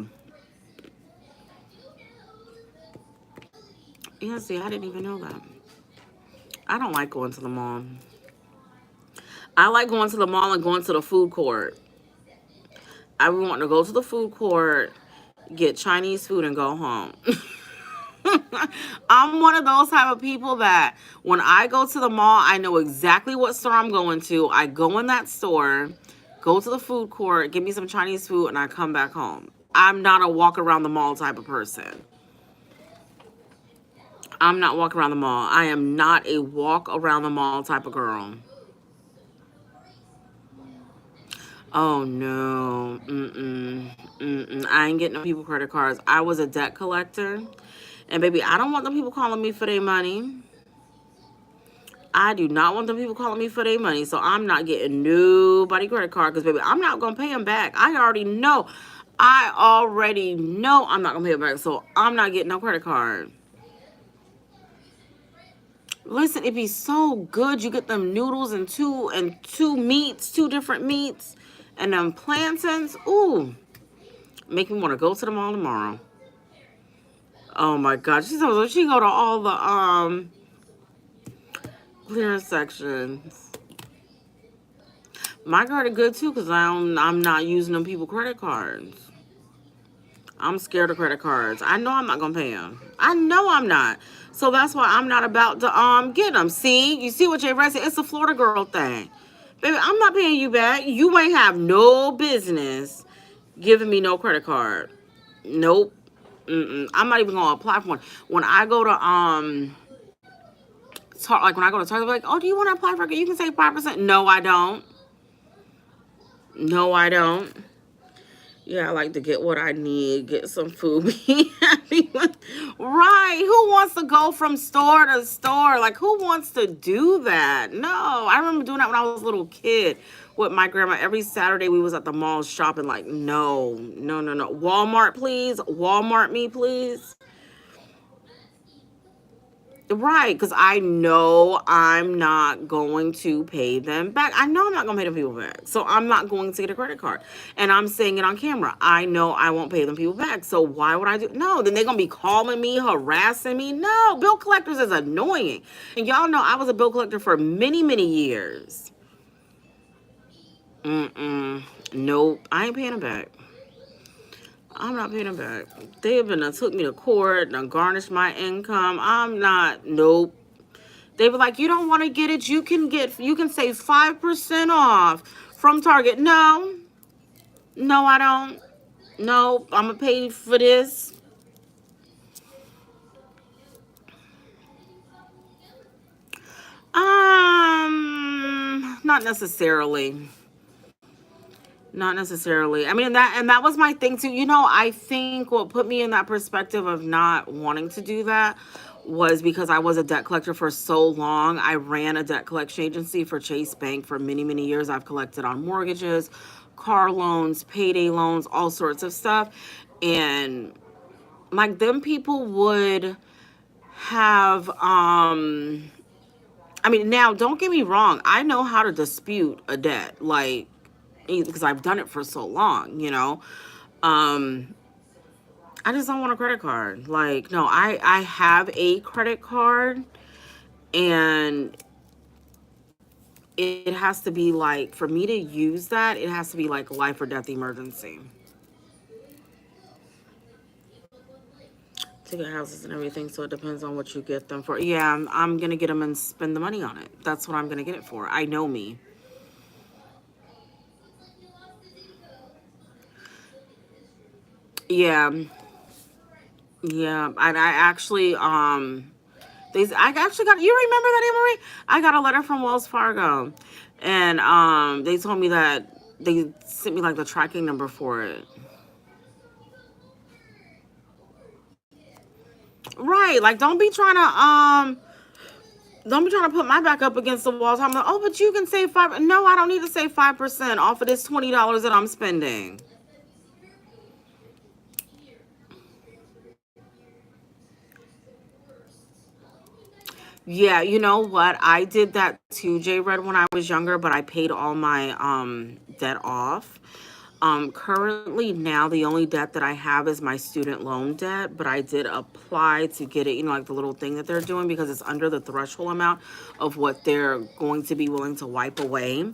Yeah, see, I didn't even know that. I don't like going to the mall. I like going to the mall and going to the food court. I want to go to the food court, get Chinese food, and go home. I'm one of those type of people that when I go to the mall, I know exactly what store I'm going to. I go in that store, go to the food court, get me some Chinese food, and I come back home. I'm not a walk around the mall type of person. I'm not walking around the mall. I am not a walk around the mall type of girl. Oh no. Mm-mm. Mm-mm. I ain't getting no people credit cards. I was a debt collector. And baby, I don't want them people calling me for their money. I do not want them people calling me for their money. So I'm not getting nobody credit card because baby, I'm not gonna pay them back. I already know. I'm not gonna pay them back. So I'm not getting no credit card. Listen, it'd be so good. You get them noodles and two meats, two different meats, and them plantains. Ooh, make me want to go to the mall tomorrow. Oh my God, she go to all the clearance sections. My card is good too because I'm not using them people credit cards. I'm scared of credit cards. I know I'm not gonna pay them. I know I'm not. So that's why I'm not about to get them. See, you see what Jay Red said? It's a Florida girl thing, baby. I'm not paying you back. You ain't have no business giving me no credit card. Nope. I'm not even gonna apply for one. When I go to like when I go to Target, I'm like, oh, do you want to apply for it? You can say 5%. No, I don't. No, I don't. Yeah, I like to get what I need, get some food, be happy with. Right. Who wants to go from store to store? Like, who wants to do that? No. I remember doing that when I was a little kid with my grandma. Every Saturday we was at the mall shopping. Like, no. Walmart, please. Walmart me, please. Right, because I know I'm not going to pay them back. I know I'm not going to pay them people back. So I'm not going to get a credit card. And I'm saying it on camera. I know I won't pay them people back. So why would I do? No, then they're going to be calling me, harassing me. No, bill collectors is annoying. And y'all know I was a bill collector for many, many years. Nope, I ain't paying them back. I'm not paying them back. They have been took me to court and garnished my income. I'm not. Nope. They were like, you don't want to get it. You can save 5% off from Target. No, I don't. No, I'm gonna pay for this. Not necessarily. Not necessarily. I mean, that was my thing too. I think what put me in that perspective of not wanting to do that was because I was a debt collector for so long. I ran a debt collection agency for Chase Bank for many, many years. I've collected on mortgages, car loans, payday loans, all sorts of stuff. And like them people would have I mean, now don't get me wrong. I know how to dispute a debt. Like, because I've done it for so long, I just don't want a credit card. Like, no, I have a credit card and it has to be like, for me to use that, it has to be like life or death emergency. Ticket houses and everything, so it depends on what you get them for. Yeah, I'm going to get them and spend the money on it. That's what I'm going to get it for. I know me. Yeah. Yeah, and I actually I actually got, you remember that, Anne Marie? I got a letter from Wells Fargo, and they told me that they sent me like the tracking number for it. Right, like don't be trying to put my back up against the wall. I'm like, oh, but you can save 5. No, I don't need to save 5% off of this $20 that I'm spending. Yeah, you know what? I did that too, J Red, when I was younger, but I paid all my debt off. Currently now the only debt that I have is my student loan debt, but I did apply to get it, like the little thing that they're doing because it's under the threshold amount of what they're going to be willing to wipe away.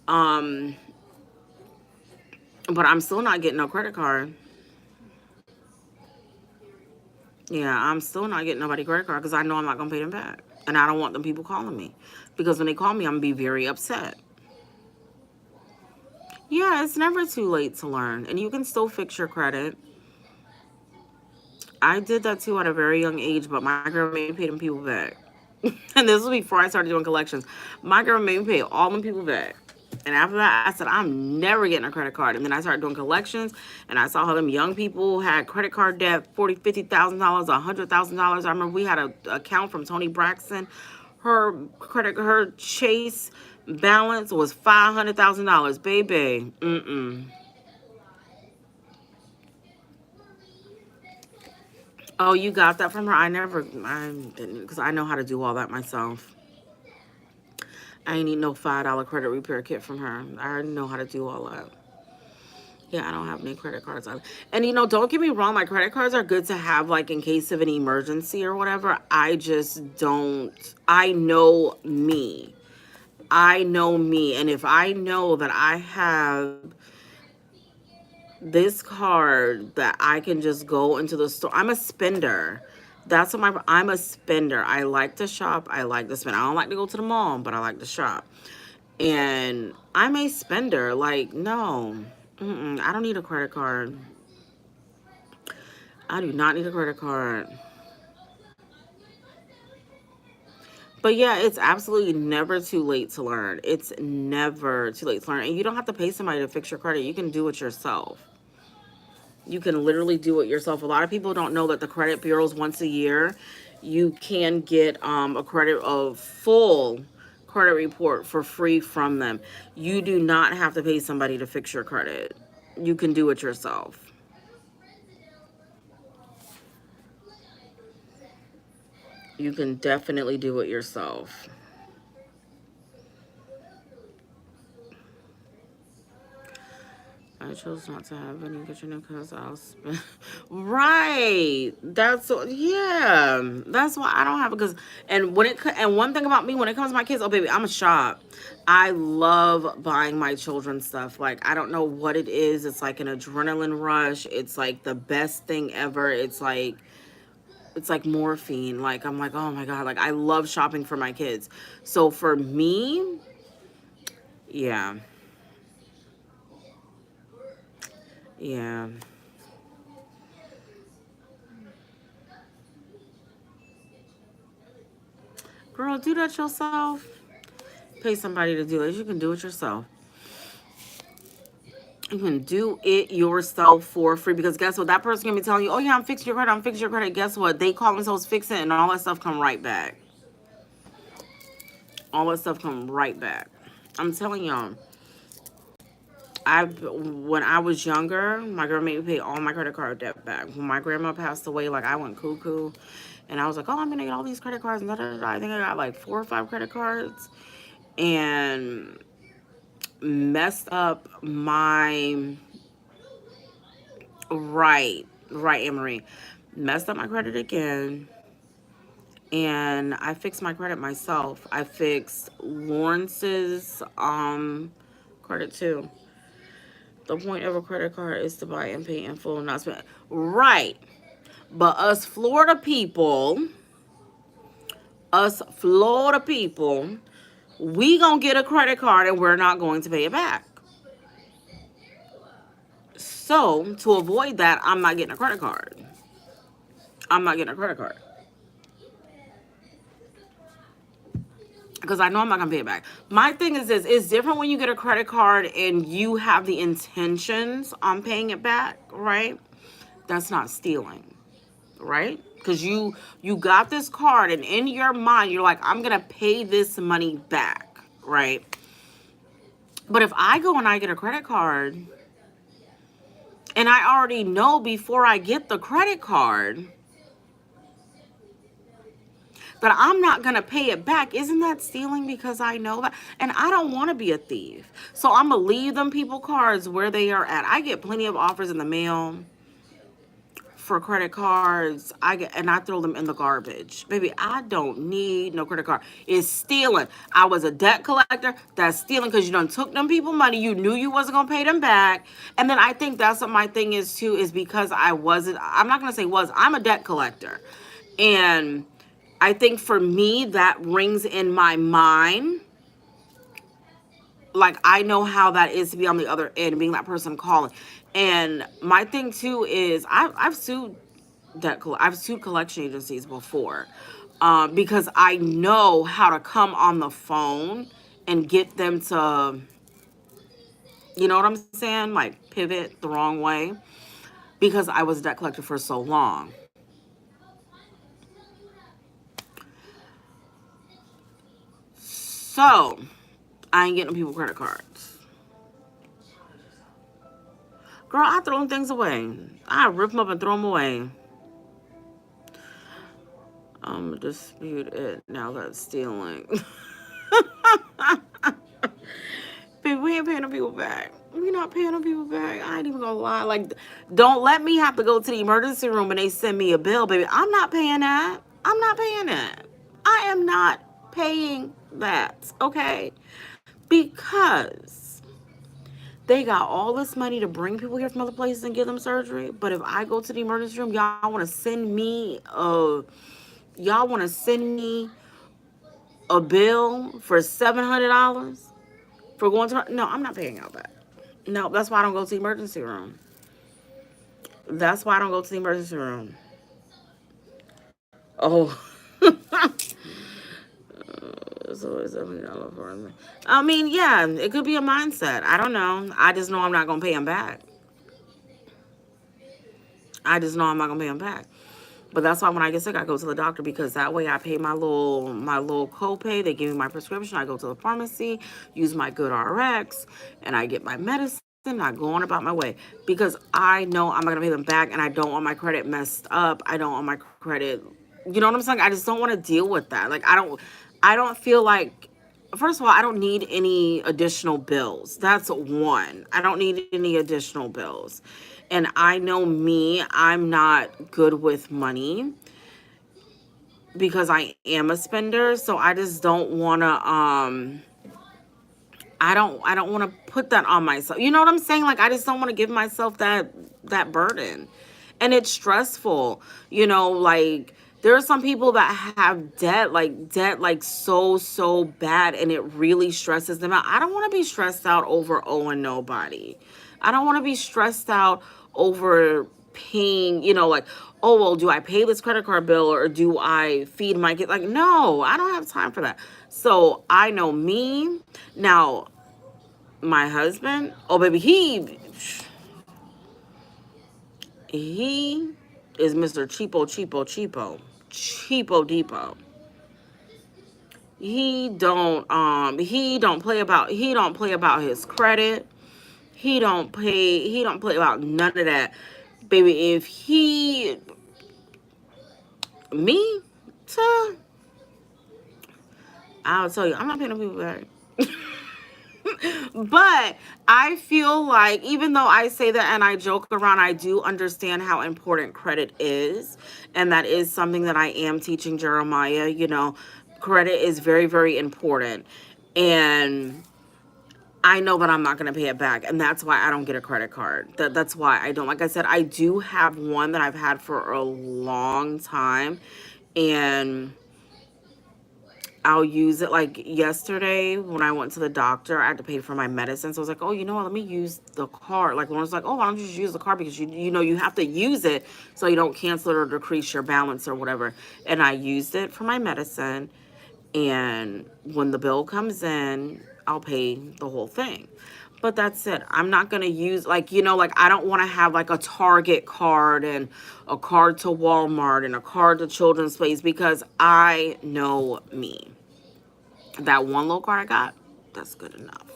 Um, but I'm still not getting no credit card. Yeah, I'm still not getting nobody credit card because I know I'm not gonna pay them back, and I don't want them people calling me because when they call me, I'm gonna be very upset. Yeah, it's never too late to learn, and you can still fix your credit. I did that too at a very young age, but my girl made me pay them people back. And this was before I started doing collections. My girl made me pay all them people back. And after that, I said, I'm never getting a credit card. And then I started doing collections, and I saw how them young people had credit card debt, $40,000, $50,000, $100,000. I remember we had a account from Tony Braxton. Her Chase balance was $500,000, baby. Mm-mm. Oh, you got that from her? I didn't, because I know how to do all that myself. I ain't need no $5 credit repair kit from her. I already know how to do all that. Yeah, I don't have any credit cards on. And don't get me wrong, my credit cards are good to have like in case of an emergency or whatever. I just don't. I know me. I know me. And if I know that I have this card that I can just go into the store, I'm a spender. That's what I'm a spender. I like to shop. I like to spend. I don't like to go to the mall, but I like to shop. And I'm a spender. Like, no, I don't need a credit card. I do not need a credit card. But yeah, it's absolutely never too late to learn. It's never too late to learn. And you don't have to pay somebody to fix your credit. You can do it yourself. You can literally do it yourself. A lot of people don't know that the credit bureaus once a year, you can get a credit of full credit report for free from them. You do not have to pay somebody to fix your credit. You can do it yourself. You can definitely do it yourself. I chose not to have any kitchen because I'll spend. Right. Yeah. That's why I don't have it. Because and one thing about me when it comes to my kids, oh baby, I'm a shop. I love buying my children stuff. Like I don't know what it is. It's like an adrenaline rush. It's like the best thing ever. It's like morphine. Like I'm like, oh my God. Like I love shopping for my kids. So for me, yeah. Yeah. Girl, do that yourself. Pay somebody to do it. You can do it yourself. You can do it yourself for free because guess what? That person can be telling you, oh yeah, I'm fixing your credit, I'm fixing your credit. Guess what? They call themselves fix it and all that stuff come right back. All that stuff come right back. I'm telling y'all. When I was younger, my girl made me pay all my credit card debt back. When my grandma passed away, like I went cuckoo, and I was like, oh, I'm gonna get all these credit cards and da da da. I think I got like 4 or 5 credit cards, and messed up my right, Emery, messed up my credit again, and I fixed my credit myself. I fixed Lawrence's credit too. The point of a credit card is to buy and pay in full, not spend. Right. But us Florida people, we gonna get a credit card and we're not going to pay it back. So to avoid that, I'm not getting a credit card. I'm not getting a credit card. Because I know I'm not gonna pay it back. My thing is this: it's different when you get a credit card and you have the intentions on paying it back, right? That's not stealing, right? Because you got this card and in your mind you're like, I'm gonna pay this money back, right? But if I go and I get a credit card and I already know before I get the credit card that I'm not going to pay it back, isn't that stealing? Because I know that. And I don't want to be a thief. So I'm going to leave them people cards where they are at. I get plenty of offers in the mail for credit cards. And I throw them in the garbage. Baby, I don't need no credit card. It's stealing. I was a debt collector. That's stealing because you done took them people money. You knew you wasn't going to pay them back. And then I think that's what my thing is too, is because I'm not going to say I'm a debt collector. And I think for me, that rings in my mind Like, I know how that is to be on the other end, being that person calling. And my thing too is I've sued I've sued collection agencies before, because I know how to come on the phone and get them to, you know what I'm saying, like pivot the wrong way, because I was a debt collector for so long. So I ain't getting people credit cards. Girl, I throw them things away. I rip them up and throw them away. Dispute it. Now that's stealing. Baby, we ain't paying them people back. We not paying them people back. I ain't even gonna lie. Like, don't let me have to go to the emergency room and they send me a bill, baby. I'm not paying that. I'm not paying that. I am not paying that. Okay? Because they got all this money to bring people here from other places and give them surgery. But if I go to the emergency room, y'all want to send me a bill for $700 for going to, no, I'm not paying out that. No, that's why I don't go to the emergency room. That's why I don't go to the emergency room. Oh. So it's $70 for me. I mean, yeah, it could be a mindset. I don't know. I just know I'm not gonna pay him back. I just know I'm not gonna pay him back. But that's why when I get sick, I go to the doctor, because that way I pay my little copay. They give me my prescription. I go to the pharmacy, use my Good RX, and I get my medicine. I go on about my way, because I know I'm not gonna pay them back, and I don't want my credit messed up. I don't want my credit. You know what I'm saying? I just don't want to deal with that. Like, I don't feel like. First of all, I don't need any additional bills. That's one. I don't need any additional bills. And I know me, I'm not good with money because I am a spender. So I just don't want to I don't want to put that on myself. You know what I'm saying? Like, I just don't want to give myself that burden. And it's stressful. Like, there are some people that have debt like so bad, and it really stresses them out. I don't want to be stressed out over owing nobody. I don't want to be stressed out over paying, like, oh, well, do I pay this credit card bill or do I feed my kid? Like, no, I don't have time for that. So I know me. Now, my husband, oh, baby, he is Mr. Cheapo Depot. He don't play about his credit. He don't play about none of that. Baby, if he me to I'll tell you, I'm not paying no people back. But I feel like, even though I say that and I joke around, I do understand how important credit is. And that is something that I am teaching Jeremiah. Credit is very, very important. And I know that I'm not going to pay it back. And that's why I don't get a credit card. That's why I don't. Like I said, I do have one that I've had for a long time. And I'll use it. Like yesterday when I went to the doctor, I had to pay for my medicine. So I was like, oh, you know what? Let me use the card. Like, Lauren's like, oh, why don't you just use the card? Because you have to use it so you don't cancel it or decrease your balance or whatever. And I used it for my medicine. And when the bill comes in, I'll pay the whole thing. But that's it. I'm not going to use, like, I don't want to have like a Target card and a card to Walmart and a card to Children's Place, because I know me. That one little card I got, that's good enough.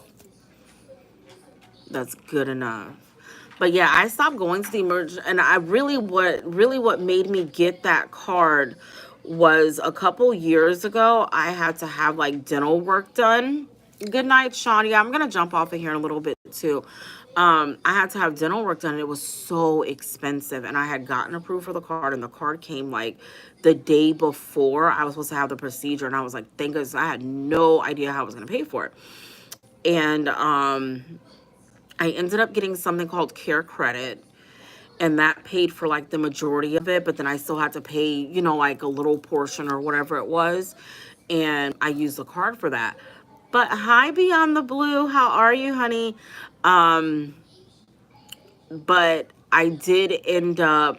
That's good enough. But yeah, I stopped going to the emergency, and I what made me get that card was a couple years ago. I had to have like dental work done. Good night, Sean. Yeah, I'm gonna jump off of here in a little bit too. I had to have dental work done, and it was so expensive. And I had gotten approved for the card, and the card came like the day before I was supposed to have the procedure, and I was like, thank goodness. I had no idea how I was gonna pay for it. And I ended up getting something called Care Credit, and that paid for like the majority of it, but then I still had to pay, like a little portion or whatever it was, and I used the card for that. But hi, Beyond the Blue. How are you, honey? Um, but I did end up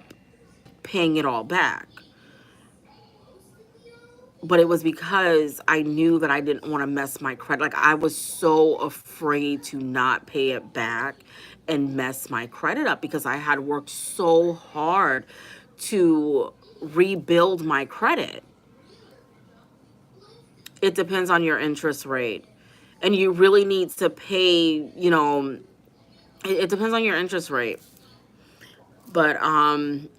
paying it all back. But it was because I knew that I didn't want to mess my credit. Like, I was so afraid to not pay it back and mess my credit up because I had worked so hard to rebuild my credit. It depends on your interest rate. And you really need to pay, it depends on your interest rate. But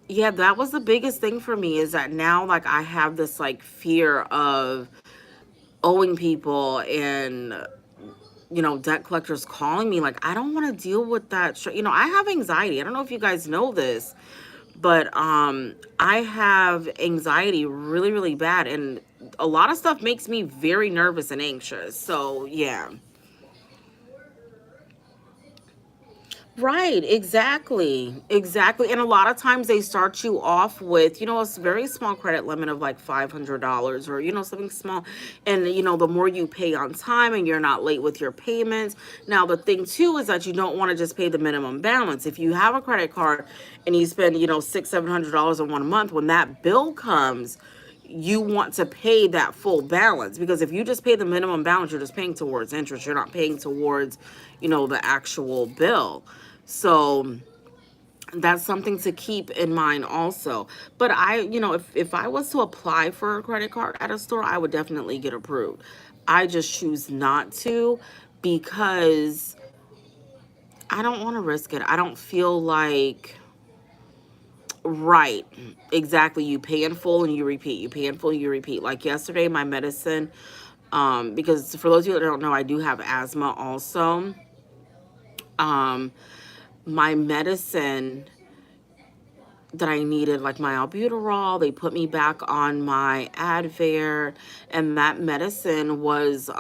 yeah, that was the biggest thing for me, is that now, like, I have this like fear of owing people, and debt collectors calling me. Like, I don't want to deal with that. I have anxiety. I don't know if you guys know this, but I have anxiety really, really bad, and a lot of stuff makes me very nervous and anxious. So yeah. Right, exactly. Exactly. And a lot of times they start you off with, a very small credit limit of like $500, or, something small. And, the more you pay on time and you're not late with your payments. Now, the thing too is that you don't want to just pay the minimum balance. If you have a credit card and you spend, six, $700 in one month, when that bill comes, you want to pay that full balance, because if you just pay the minimum balance, you're just paying towards interest. You're not paying towards, the actual bill. So that's something to keep in mind also. But if I was to apply for a credit card at a store, I would definitely get approved. I just choose not to, because I don't want to risk it. I don't feel like, right, exactly. You pay in full and you repeat. You pay in full, you repeat. Like yesterday, my medicine, because for those of you that don't know, I do have asthma also. Um, my medicine that I needed, like my albuterol, they put me back on my Advair, and that medicine was,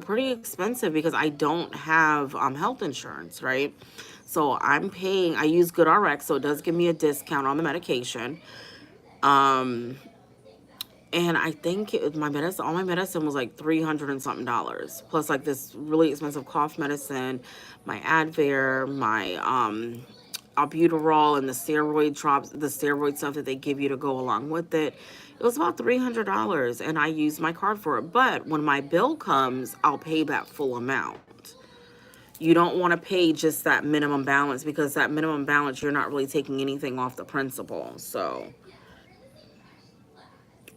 pretty expensive because I don't have health insurance, right? So I use GoodRx, so it does give me a discount on the medication. Um, and I think all my medicine was like 300 and something dollars, plus like this really expensive cough medicine, my Advair, my albuterol, and the steroid drops, the steroid stuff that they give you to go along with it. It was about $300, and I used my card for it. But when my bill comes, I'll pay that full amount. You don't want to pay just that minimum balance, because that minimum balance, you're not really taking anything off the principal. So,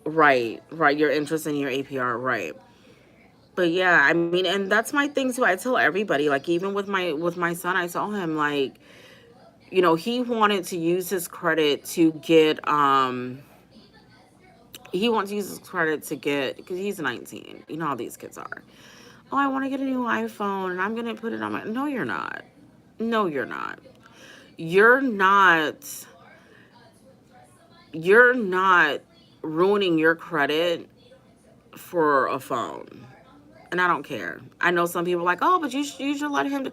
right, right, your interest and your APR, right. But yeah, I mean, and that's my thing too. I tell everybody, like, even with my son, I tell him, like, he wanted to use his credit to get he wants to use his credit to get, because he's 19. You know how these kids are. Oh, I want to get a new iPhone and I'm gonna put it on my, no, you're not. No, you're not. You're not you're not ruining your credit for a phone. And I don't care. I know some people are like, oh, but you should let him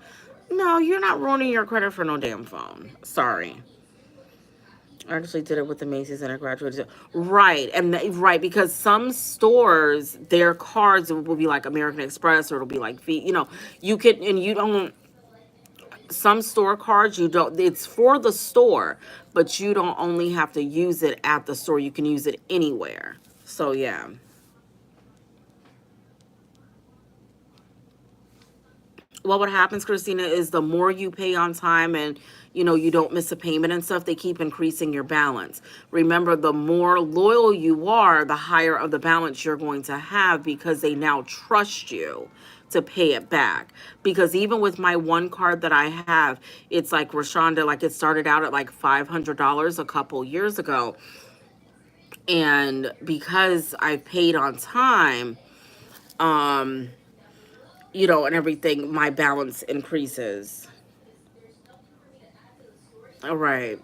no, you're not ruining your credit for no damn phone. Sorry. I actually did it with the Macy's and I graduated. Right. And right, because some stores, their cards will be like American Express, or it'll be like you can, and you don't, some store cards, you don't, it's for the store, but you don't only have to use it at the store. You can use it anywhere. So yeah. Well, what happens, Christina, is the more you pay on time, and you don't miss a payment and stuff, they keep increasing your balance. Remember, the more loyal you are, the higher of the balance you're going to have, because they now trust you to pay it back. Because even with my one card that I have, it's like Rashonda, like, it started out at like $500 a couple years ago, and because I paid on time, um and everything, my balance increases. All right.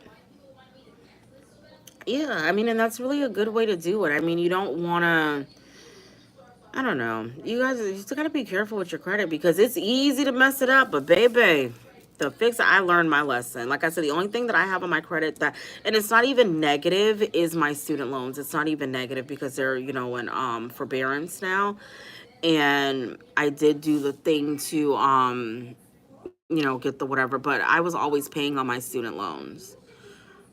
Yeah, I mean, and that's really a good way to do it. I mean, you don't want to, I don't know. You guys, you still got to be careful with your credit, because it's easy to mess it up. But baby, to fix it, I learned my lesson. Like I said, the only thing that I have on my credit that, and it's not even negative, is my student loans. It's not even negative, because they're, in forbearance now. and I did do the thing to get the whatever, but I was always paying on my student loans.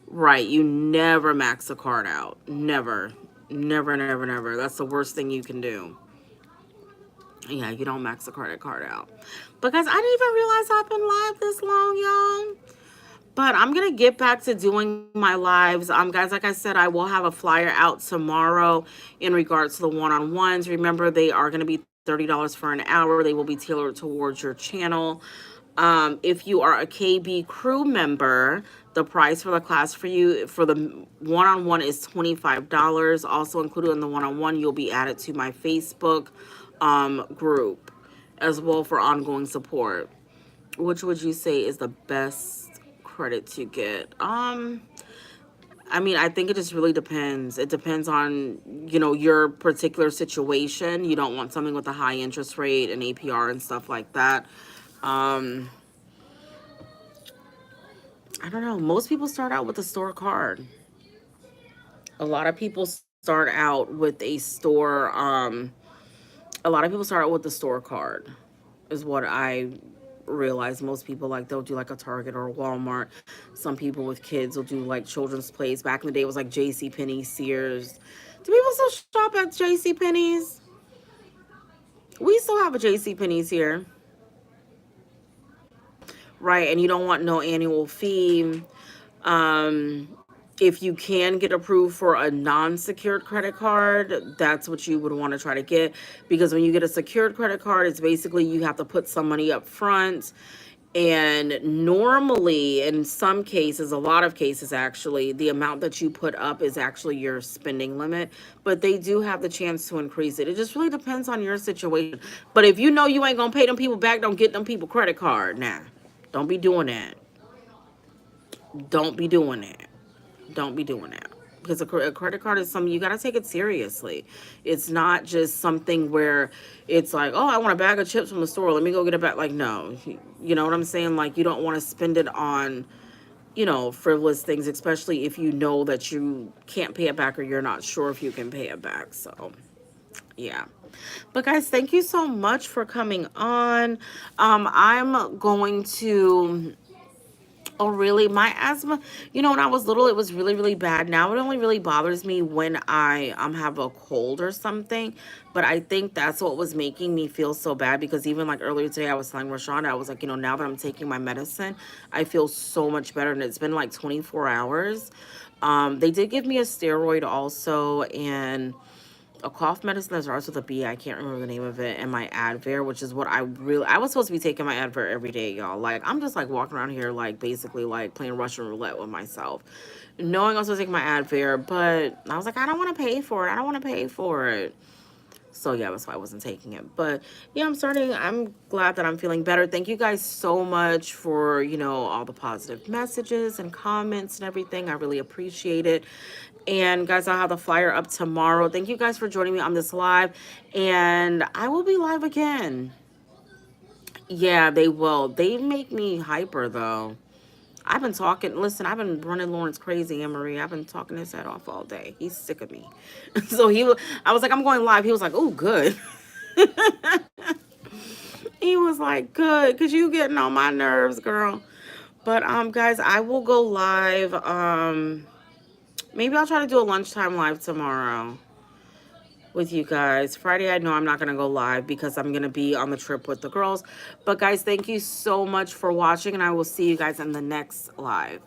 Right, you never max a card out. Never. Never, never, never. That's the worst thing you can do. Yeah, you don't max a credit card out. Because I didn't even realize I've been live this long, y'all. But I'm gonna get back to doing my lives. Guys, like I said, I will have a flyer out tomorrow in regards to the one-on-ones. Remember, they are gonna be $30 for an hour. They will be tailored towards your channel. If you are a KB crew member, the price for the class for you for the one-on-one is $25. Also included in the one-on-one, you'll be added to my Facebook group as well for ongoing support. Which would you say is the best credit to get? I mean, I think it just really depends. It depends on, your particular situation. You don't want something with a high interest rate and APR and stuff like that. I don't know. Most people start out with a store card. A lot of people start out with a lot of people start out with the store card is what I realize. Most people, like, they'll do like a Target or a Walmart. Some people with kids will do like children's plays. Back in the day it was like JC Penney, Sears. Do people still shop at JC Penney's? We still have a JC Penney's here. Right, and you don't want no annual fee. Um, if you can get approved for a non-secured credit card, that's what you would want to try to get, because when you get a secured credit card, it's basically you have to put some money up front. And normally, in some cases, a lot of cases actually, the amount that you put up is actually your spending limit, but they do have the chance to increase it. It just really depends on your situation. But if you know you ain't gonna pay them people back, don't get them people credit card. Nah, don't be doing that. Don't be doing that. Don't be doing that. Because a credit card is something you got to take it seriously. It's not just something where it's like, oh, I want a bag of chips from the store. Let me go get a bag. Like, no. You know what I'm saying? Like, you don't want to spend it on, frivolous things, especially if you know that you can't pay it back or you're not sure if you can pay it back. So, yeah. But guys, thank you so much for coming on. I'm going to... Oh, really? My asthma, when I was little, it was really, really bad. Now it only really bothers me when I have a cold or something. But I think that's what was making me feel so bad, because even like earlier today, I was telling Rashonda, I was like, now that I'm taking my medicine, I feel so much better. And it's been like 24 hours. They did give me a steroid also, and a cough medicine that starts with a B. I can't remember the name of it. And my Advair, which is what I was supposed to be taking my Advair every day, y'all. Like, I'm just like walking around here, like, basically like playing Russian roulette with myself, knowing I was supposed to take my Advair, but I was like, I don't want to pay for it. I don't want to pay for it. So yeah, that's why I wasn't taking it. But yeah, I'm glad that I'm feeling better. Thank you guys so much for, all the positive messages and comments and everything. I really appreciate it. And guys, I'll have the flyer up tomorrow. Thank you guys for joining me on this live. And I will be live again. Yeah, they will. They make me hyper though. I've been talking. Listen, I've been running Lawrence crazy, Anne-Marie. I've been talking his head off all day. He's sick of me. So I was like, I'm going live. He was like, oh, good. He was like, good, because you getting on my nerves, girl. But guys, I will go live. Maybe I'll try to do a lunchtime live tomorrow with you guys. Friday, I know I'm not going to go live because I'm going to be on the trip with the girls. But guys, thank you so much for watching, and I will see you guys in the next live.